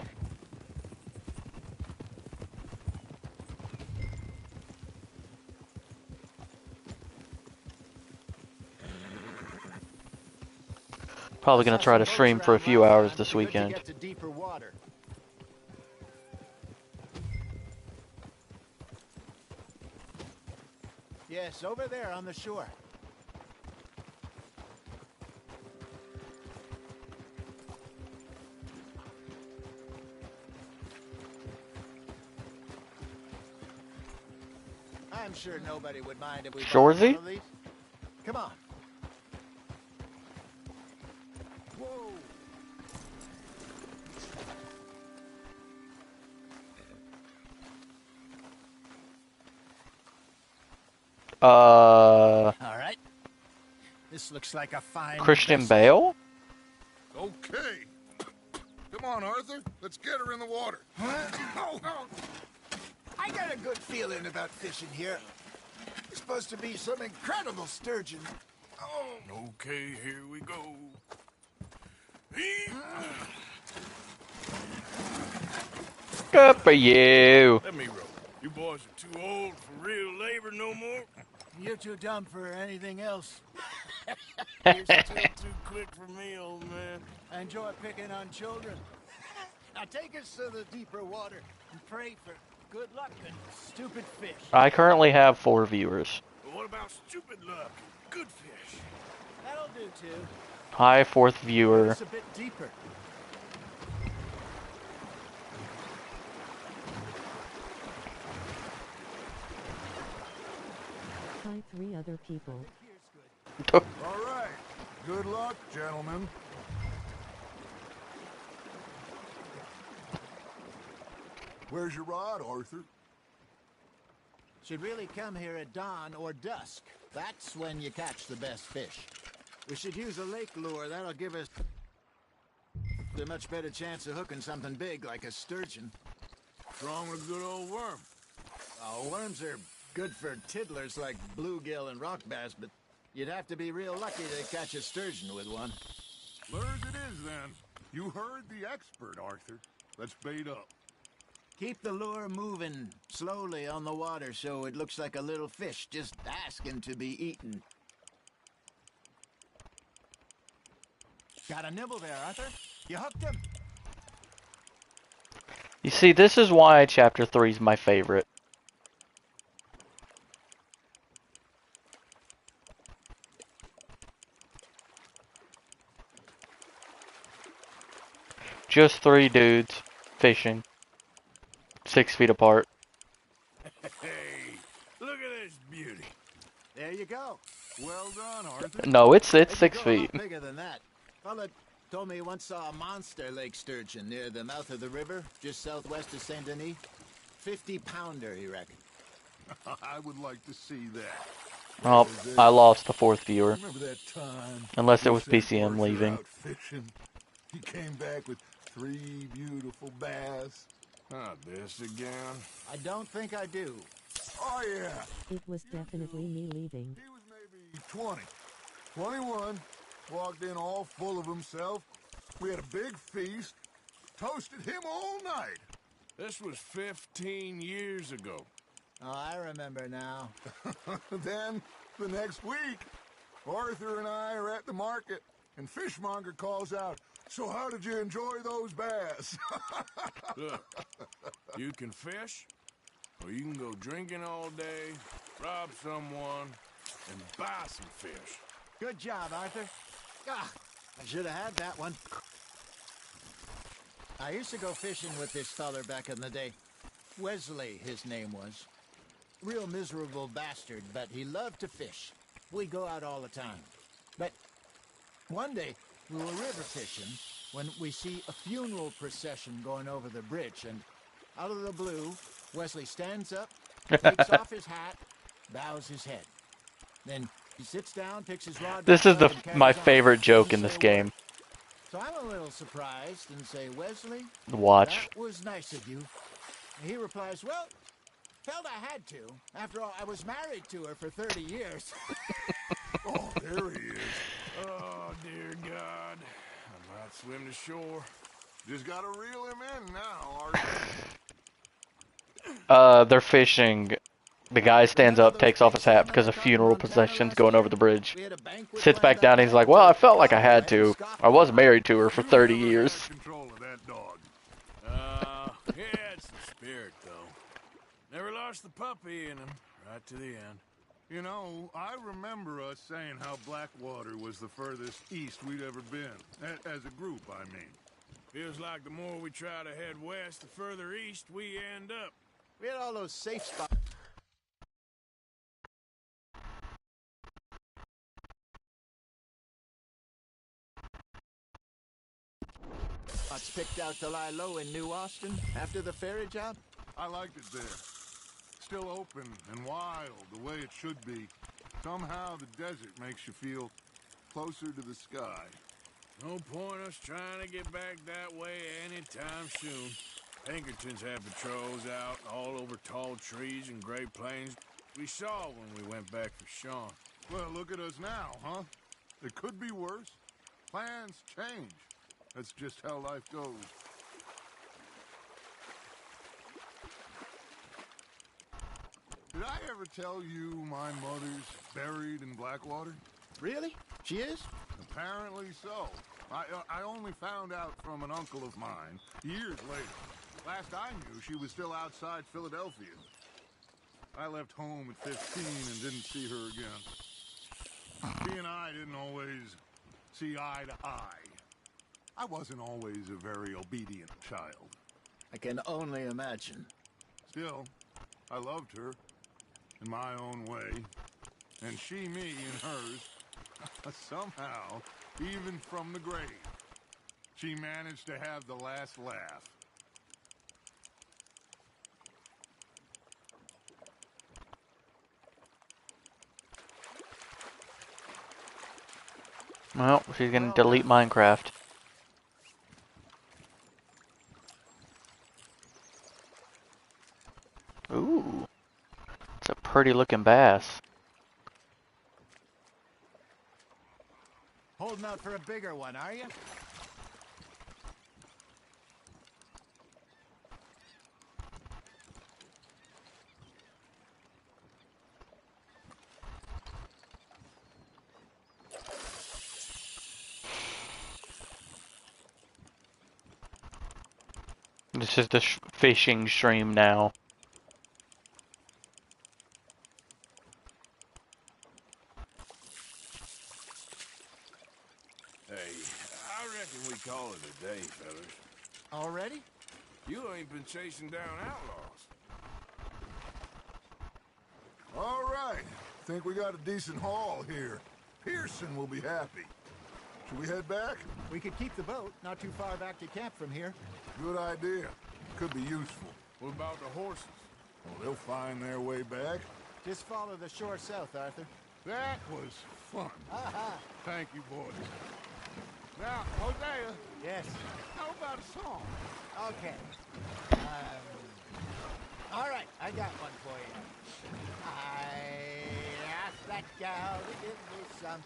Probably gonna try to stream for a few hours this weekend. Get to deeper water. Yes, over there on the shore. I'm sure nobody would mind if we bought one of these. Come on. Whoa. All right. This looks like a fine Christian Bale? Okay. Come on, Arthur. Let's get her in the water. I got a good feeling about fishing here. It's supposed to be some incredible sturgeon. Oh. Okay, here we go. Good for you. Let me row. You boys are too old for real labor no more. You're too dumb for anything else. You're still too quick for me, old man. I enjoy picking on children. Now take us to the deeper water and pray for good luck and stupid fish. I currently have 4 viewers. But what about stupid luck? Good fish. That'll do too. Hi, 4th viewer. It's a bit deeper. Hi, 3 other people. All right. Good luck, gentlemen. Where's your rod, Arthur? Should really come here at dawn or dusk. That's when you catch the best fish. We should use a lake lure. That'll give us a much better chance of hooking something big like a sturgeon. What's wrong with a good old worm? Oh, worms are good for tiddlers like bluegill and rock bass, but you'd have to be real lucky to catch a sturgeon with one. Lure as it is, then. You heard the expert, Arthur. Let's bait up. Keep the lure moving slowly on the water so it looks like a little fish just asking to be eaten. Got a nibble there, Arthur? You hooked him? You see, this is why Chapter 3 is my favorite. Just 3 dudes fishing. 6 feet apart. Hey, look at this beauty. There you go. Well done, Arthur. No, it's 6 They can go a feet. lot bigger than that. Fella told me he once saw a monster lake sturgeon near the mouth of the river, just southwest of Saint Denis. 50-pounder, he reckoned. I would like to see that. Oh, I lost the 4th viewer. Remember that time? Unless it was we sent PCM Arthur leaving. out fishing. He came back with 3 beautiful bass. Not this again. I don't think I do. Oh, yeah. It was definitely me leaving. He was maybe 20. 21. Walked in all full of himself. We had a big feast. Toasted him all night. This was 15 years ago. Oh, I remember now. Then, the next week, Arthur and I are at the market, and Fishmonger calls out, "So how did you enjoy those bass?" Look, you can fish, or you can go drinking all day, rob someone, and buy some fish. Good job, Arthur. Ah, I should have had that one. I used to go fishing with this feller back in the day. Wesley, his name was. Real miserable bastard, but he loved to fish. We'd go out all the time. But one day, we were river fishing when we see a funeral procession going over the bridge, and out of the blue, Wesley stands up, takes off his hat, bows his head. Then he sits down, picks his rod. This is back up, and my carries on. favorite joke in Doesn't this say a game. word. So I'm a little surprised and say, Wesley, Watch. that was nice of you. And he replies, well, felt I had to. After all, I was married to her for 30 years. Oh, there he is. Oh, dear God. I might swim to shore. Just gotta reel him in now, Arthur. They're fishing. The guy stands up, takes off his hat because of funeral processions going over the bridge. Sits back down and he's like, well, I felt like I had to. I was married to her for 30 years. Control of that dog. He had some spirit, though. Never lost the puppy in him, right to the end. You know, I remember us saying how Blackwater was the furthest east we'd ever been. As a group, I mean. Feels like the more we try to head west, the further east we end up. We had all those safe spots. Picked out to lie low in New Austin after the ferry job. I liked it there. Still open and wild, the way it should be. Somehow the desert makes you feel closer to the sky. No point us trying to get back that way anytime soon. Pinkertons had patrols out all over tall trees and Great Plains. We saw when we went back for Sean. Well, look at us now, huh? It could be worse. Plans change. That's just how life goes. Did I ever tell you my mother's buried in Blackwater? Really? She is? Apparently so. I only found out from an uncle of mine years later. Last I knew, she was still outside Philadelphia. I left home at 15 and didn't see her again. She and I didn't always see eye to eye. I wasn't always a very obedient child. I can only imagine. Still, I loved her in my own way, and she me in hers. Somehow, even from the grave, she managed to have the last laugh. Well, she's gonna delete Minecraft. Ooh. It's a pretty looking bass. Holding out for a bigger one, are you? This is the fishing stream now. Hey, I reckon we call it a day, fellas. Already? You ain't been chasing down outlaws. All right. Think we got a decent haul here. Pearson will be happy. Should we head back? We could keep the boat not too far back to camp from here. Good idea. Could be useful. What about the horses? Well, they'll find their way back. Just follow the shore south, Arthur. That was fun. Thank you, boys. Now, Hosea. Yes. How about a song? Okay. All right, I got one for you. I asked that gal to give me some.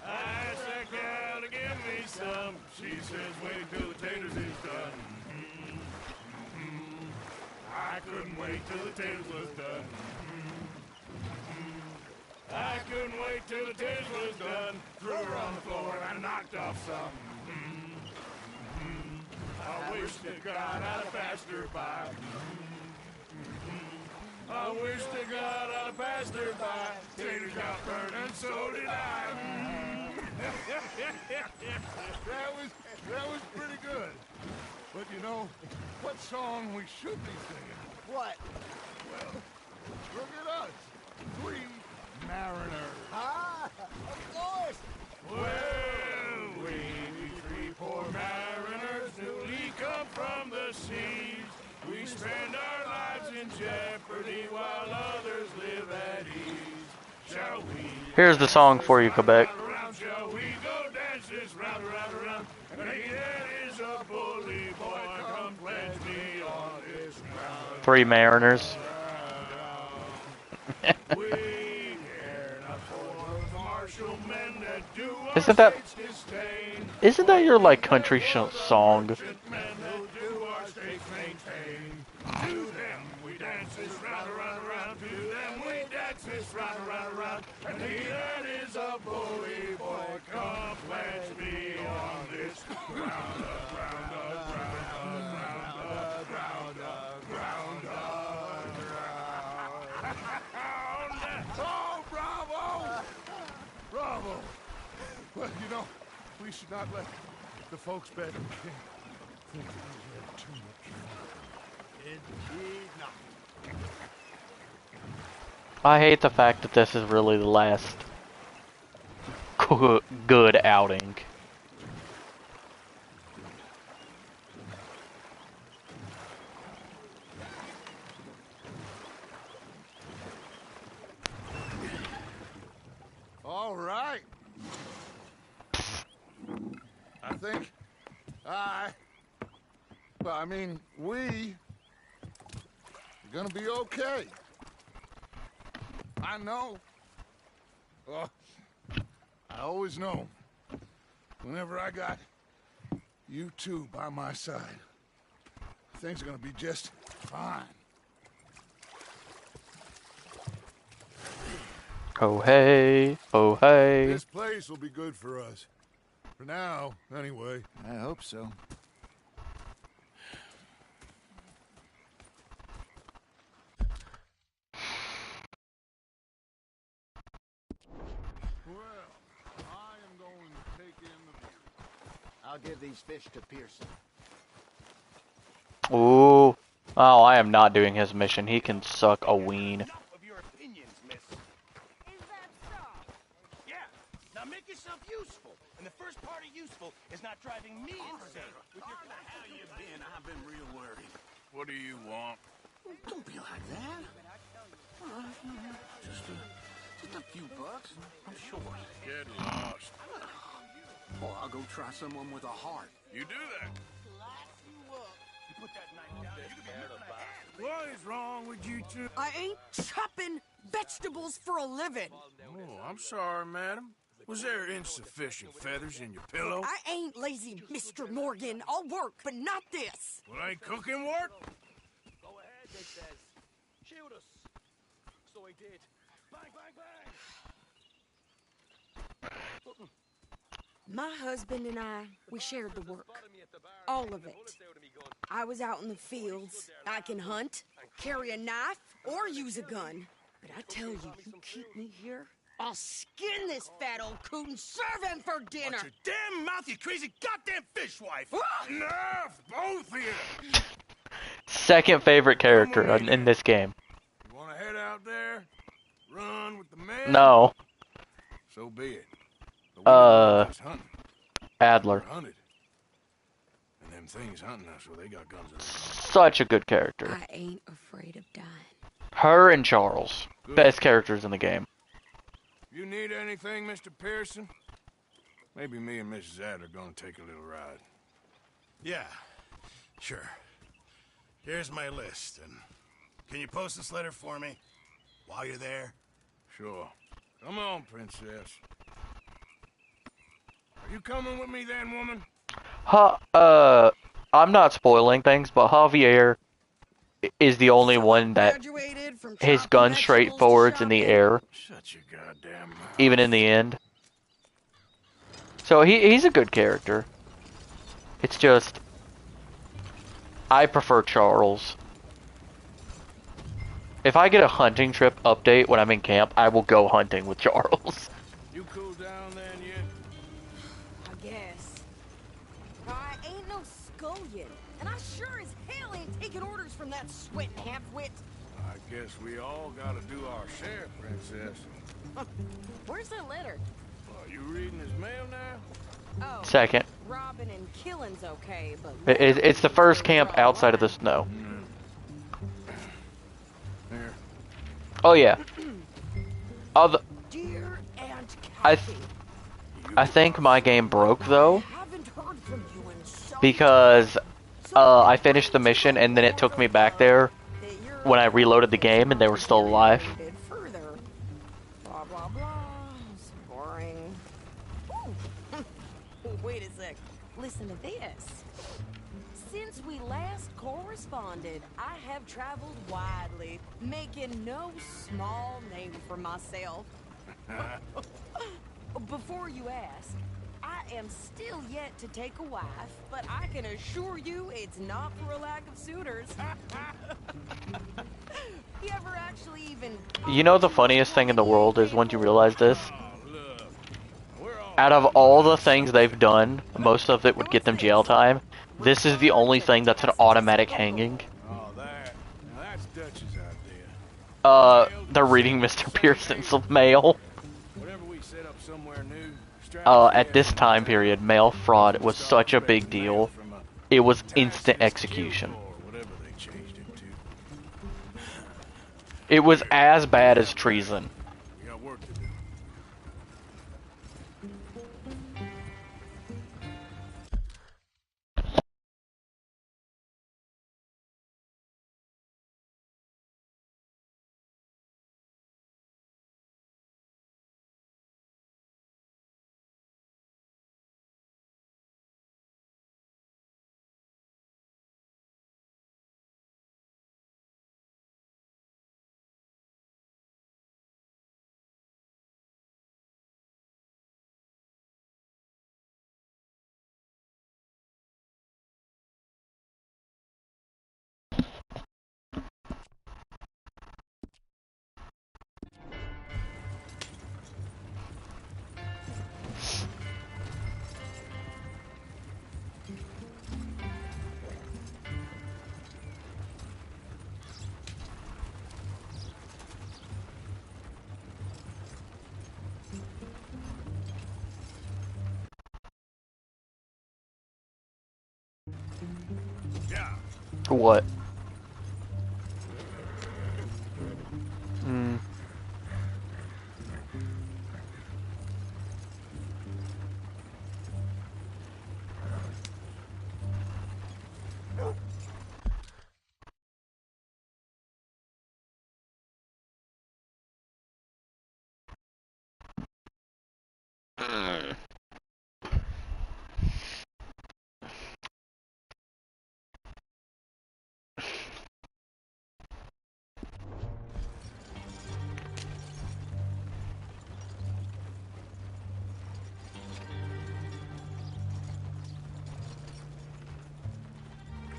I asked that gal to give me some. She says, wait till the taters is done. I couldn't wait till the taters was done. I couldn't wait till the taters was done. Threw her on the floor and knocked off some. I wish to God I'd have passed her by. I wish to God I'd have passed her by. Taters got burned and so did I. That was pretty good. But you know, what song we should be singing? What? Well, look at us. 3 mariners. Ah, of course. Well, we be 3 poor mariners newly come from the seas. We spend our lives in jeopardy while others live at ease. Shall we? Here's the song for you, Quebec. Shall we go Three Mariners. Isn't that your like country song? Oh, bravo! Bravo! Well, you know, we should not let the folks back in the camp think that we have too much fun. Indeed not. I hate the fact that this is really the last good outing. All right. I think we are gonna be okay. I know. Oh, I always know. Whenever I got you two by my side, things are gonna be just fine. Oh hey, oh hey. This place will be good for us. For now, anyway. I hope so. Well, I am going to take in the view. I'll give these fish to Pearson. Ooh. Oh, I am not doing his mission. He can suck a ween. Now make yourself useful. And the first part of useful is not driving me insane. With your how you been? I've been real worried. What do you want? Don't be like that. Just a few bucks. I'm short. Get lost. Oh, I'll go try someone with a heart. You do that. You put that knife down there. You could be What is wrong with you two? I ain't chopping vegetables for a living. Oh, I'm sorry, madam. Was there insufficient feathers in your pillow? I ain't lazy, Mr. Morgan. I'll work, but not this. Well, ain't cooking work? Go ahead, they says. Shoot us. So he did. Bang, bang, bang. My husband and I, we shared the work. All of it. I was out in the fields. I can hunt, carry a knife, or use a gun. But I tell you, you keep me here, I'll skin this fat old coot and serve him for dinner. Watch your damn mouth, you crazy goddamn fishwife! Enough, both of you! Second favorite character in this game. You wanna head out there? Run with the man? No. So be it. Adler. Hunted. And them things hunting us, so they got guns in Such a good character. I ain't afraid of dying. Her and Charles. Good. Best characters in the game. You need anything, Mr. Pearson? Maybe me and Mrs. Adler are gonna take a little ride. Yeah, sure. Here's my list, and can you post this letter for me while you're there? Sure. Come on, princess. Are you coming with me then, woman? I'm not spoiling things, but Javier is the only one that his gun straightforwards in the air. Shut your goddamn mouth. Even in the end. So he's a good character. It's just I prefer Charles. If I get a hunting trip update when I'm in camp, I will go hunting with Charles. You cool down then yet? I guess. I ain't no scullion, and I sure as hell ain't taking orders from that sweat half-wit. I guess we all gotta do our share, princess. Where's that letter? Are you reading his mail now? Oh, Second. robbing and killing's okay, but It's the first camp outside of the snow. Here. Oh yeah. Dear Aunt I think my game broke though, because I finished the mission and then it took me back there, when I reloaded the game and they were still alive. Bit further. Blah blah blah. It's boring. Ooh. Wait a sec. Listen to this. Since we last corresponded, I have traveled widely, making no small name for myself. Before you ask, I am still yet to take a wife, but I can assure you it's not for a lack of suitors. You ever actually even... You know the funniest thing in the world is once you realize this? Out of all the things they've done, most of it would get them jail time. This is the only thing that's an automatic hanging. Oh, that. Now that's Dutch's idea. They're reading Mr. Pearson's mail. Whatever we set up somewhere new, At this time period, mail fraud was such a big deal. It was instant execution. It was as bad as treason. We got work to do. What? Hmm.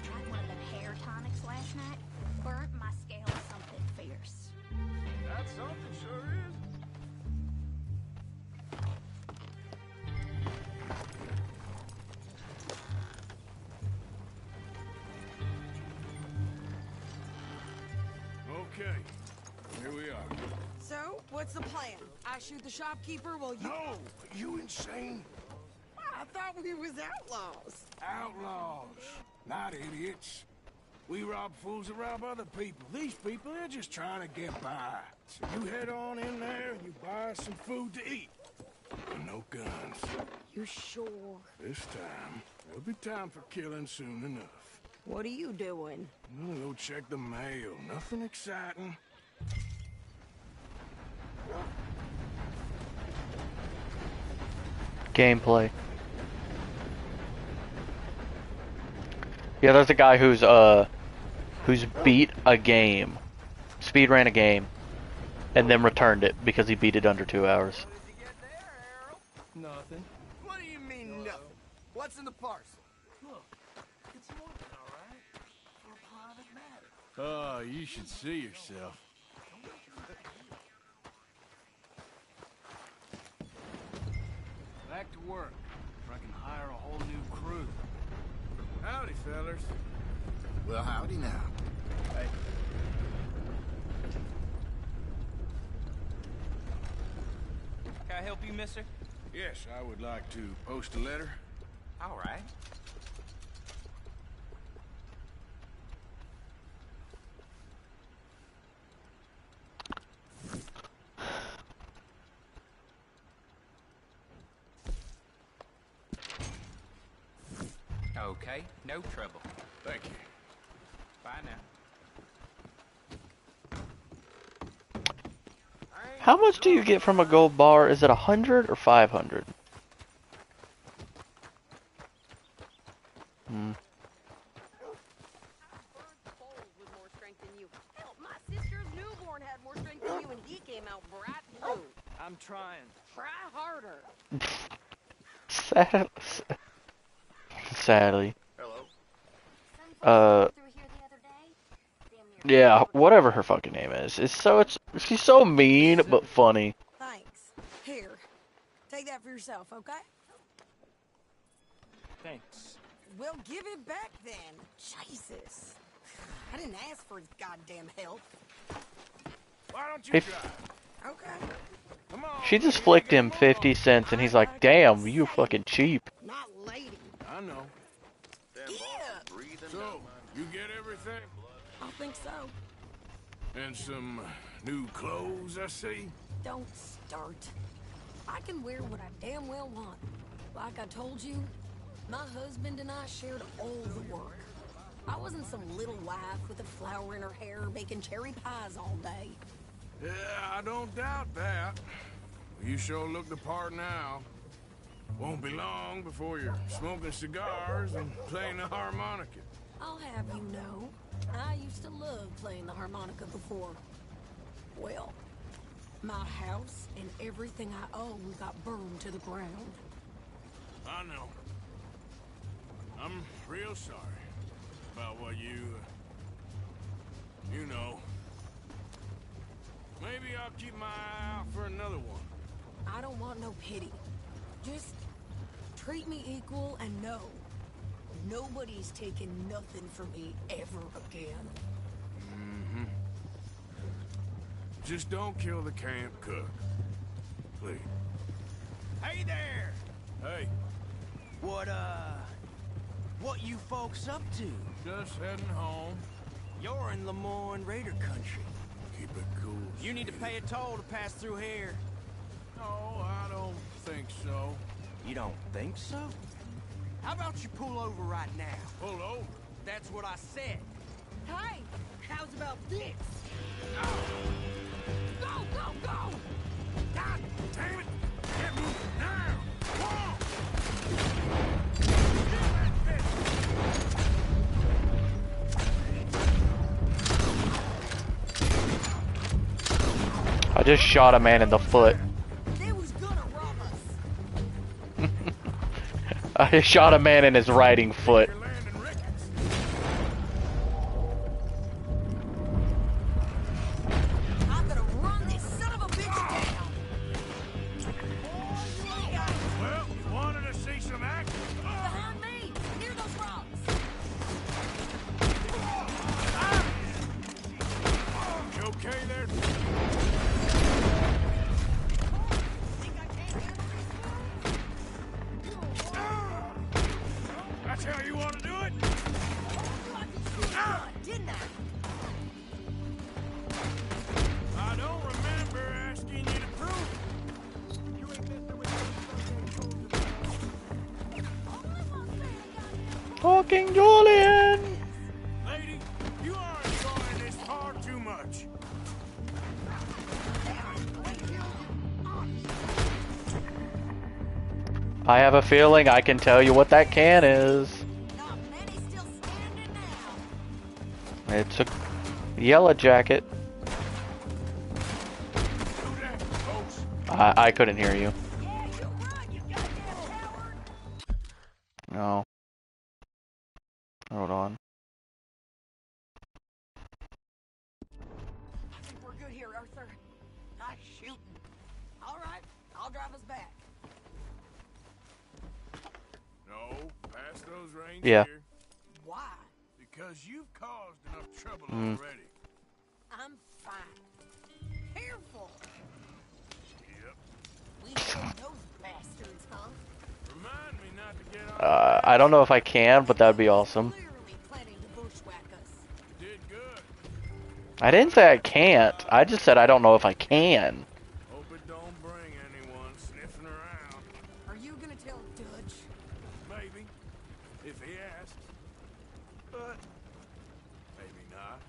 Tried one of them hair tonics last night. Burnt my scalp something fierce. That something sure is. Okay, here we are. So, what's the plan? I shoot the shopkeeper while you... No! You insane? I thought we was outlaws. Outlaws, not idiots. We rob fools that rob other people. These people, they're just trying to get by. So you head on in there and you buy some food to eat. And no guns. You sure? This time, there'll be time for killing soon enough. What are you doing? We'll go check the mail. Nothing exciting. Gameplay. Yeah, there's a guy who's beat a game, speed ran a game, and then returned it because he beat it under 2 hours. Nothing. What do you mean, nothing? What's in the parcel? Look, it's more than all right for a private matter. Oh, you should see yourself. Back to work, or I can hire a whole new crew. Howdy, fellers. Well, howdy now. Hey. Can I help you, mister? Yes, I would like to post a letter. All right. Okay, no trouble. Thank you. Bye now. How much do you get from a gold bar? Is it 100 or 500? Hmm. I'm trying. Try harder. Sadly. Yeah, whatever her fucking name is. She's so mean but funny. Thanks. Here, take that for yourself, okay? Thanks. Well, give it back then. Jesus. I didn't ask for his goddamn help. Why don't you If- drive? Okay. Come on. She just flicked him 50 cents and he's like, damn, you fucking cheap. Not lady. I know. So, you get everything? I think so. And some new clothes, I see? Don't start. I can wear what I damn well want. Like I told you, my husband and I shared all the work. I wasn't some little wife with a flower in her hair baking cherry pies all day. Yeah, I don't doubt that. You sure look the part now. Won't be long before you're smoking cigars and playing the harmonica. I'll have you know, I used to love playing the harmonica before. Well, my house and everything I own got burned to the ground. I know. I'm real sorry about what you know. Maybe I'll keep my eye out for another one. I don't want no pity. Just treat me equal and know nobody's taking nothing from me ever again. Mm-hmm. Just don't kill the camp cook. Please. Hey there! Hey. What you folks up to? Just heading home. You're in Lemoyne Raider country. Keep it cool. You need to pay a toll to pass through here. No, I don't think so. You don't think so? How about you pull over right now? Pull over? That's what I said. Hey, how's about this? Go, go, go! God damn it! Get moving now! Whoa! I just shot a man in the foot. They was gonna rob us. I just shot a man in his riding foot. I'm gonna run this son of a bitch down. Well, you wanted to see some action? Behind me, near those rocks. You okay there? That's how you want to do it? Didn't I don't remember asking you to prove Fucking Julian! Lady, you are enjoying this far too much. I have a feeling I can tell you what that can is. It's a yellow jacket. I couldn't hear you. No. Hold on. I think we're good here, Arthur. Nice shooting. All right, I'll drive us back. No, past those ranges Yeah. here. Why? Because you've caused enough trouble Mm. already. I'm fine. Careful. Yep. We killed those bastards, huh? Remind me not to get on. I don't know if I can, but that'd be awesome. Clearly planning to bushwhack us. Did good. I didn't say I can't. I just said I don't know if I can. Hope it don't bring anyone sniffing around. Are you gonna tell Dutch? Maybe. If he asks. But maybe not.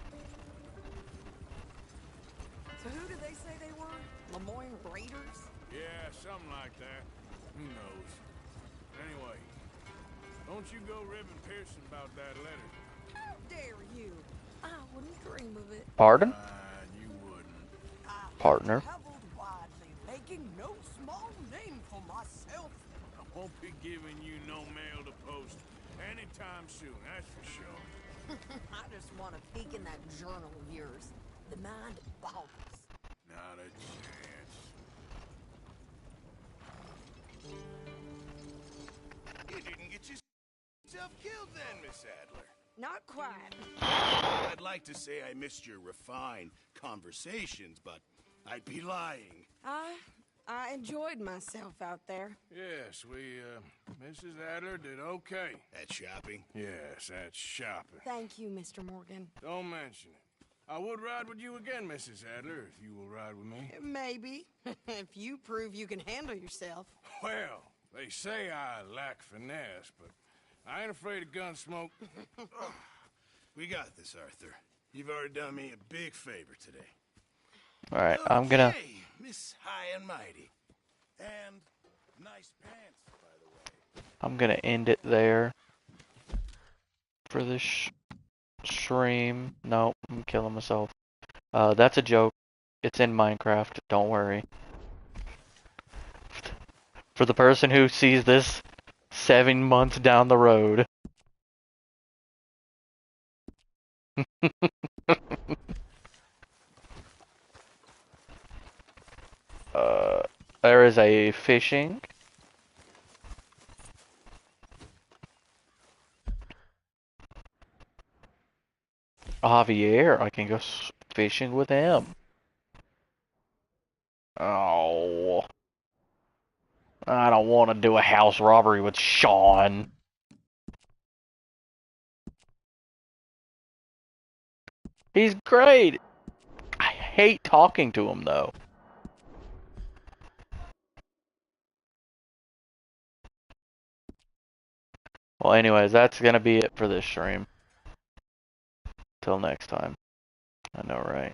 So who did they say they were? Lemoyne Raiders? Yeah, something like that. Who knows? Anyway, don't you go ribbing Pearson about that letter. How dare you? I wouldn't dream of it. Pardon? You wouldn't. Partner. Traveled widely, making no small name for myself. I won't be giving you no mail to post anytime soon, that's for sure. I just want to peek in that journal of yours. The mind boggles. Not a chance. You didn't get yourself killed then, Miss Adler. Not quite. I'd like to say I missed your refined conversations, but I'd be lying. I enjoyed myself out there. Yes, Mrs. Adler did okay. At shopping? Yes, at shopping. Thank you, Mr. Morgan. Don't mention it. I would ride with you again, Mrs. Adler, if you will ride with me. Maybe. If you prove you can handle yourself. Well, they say I lack finesse, but I ain't afraid of gun smoke. We got this, Arthur. You've already done me a big favor today. Alright, I'm gonna... Okay, Miss High and Mighty. And nice pants, by the way. I'm gonna end it there. For this stream. No, I'm killing myself. That's a joke. It's in Minecraft, don't worry. For the person who sees this 7 months down the road. There is a fishing. Javier, I can go fishing with him. Oh. I don't want to do a house robbery with Sean. He's great. I hate talking to him, though. Well, anyways, that's gonna be it for this stream. Till next time. I know, right?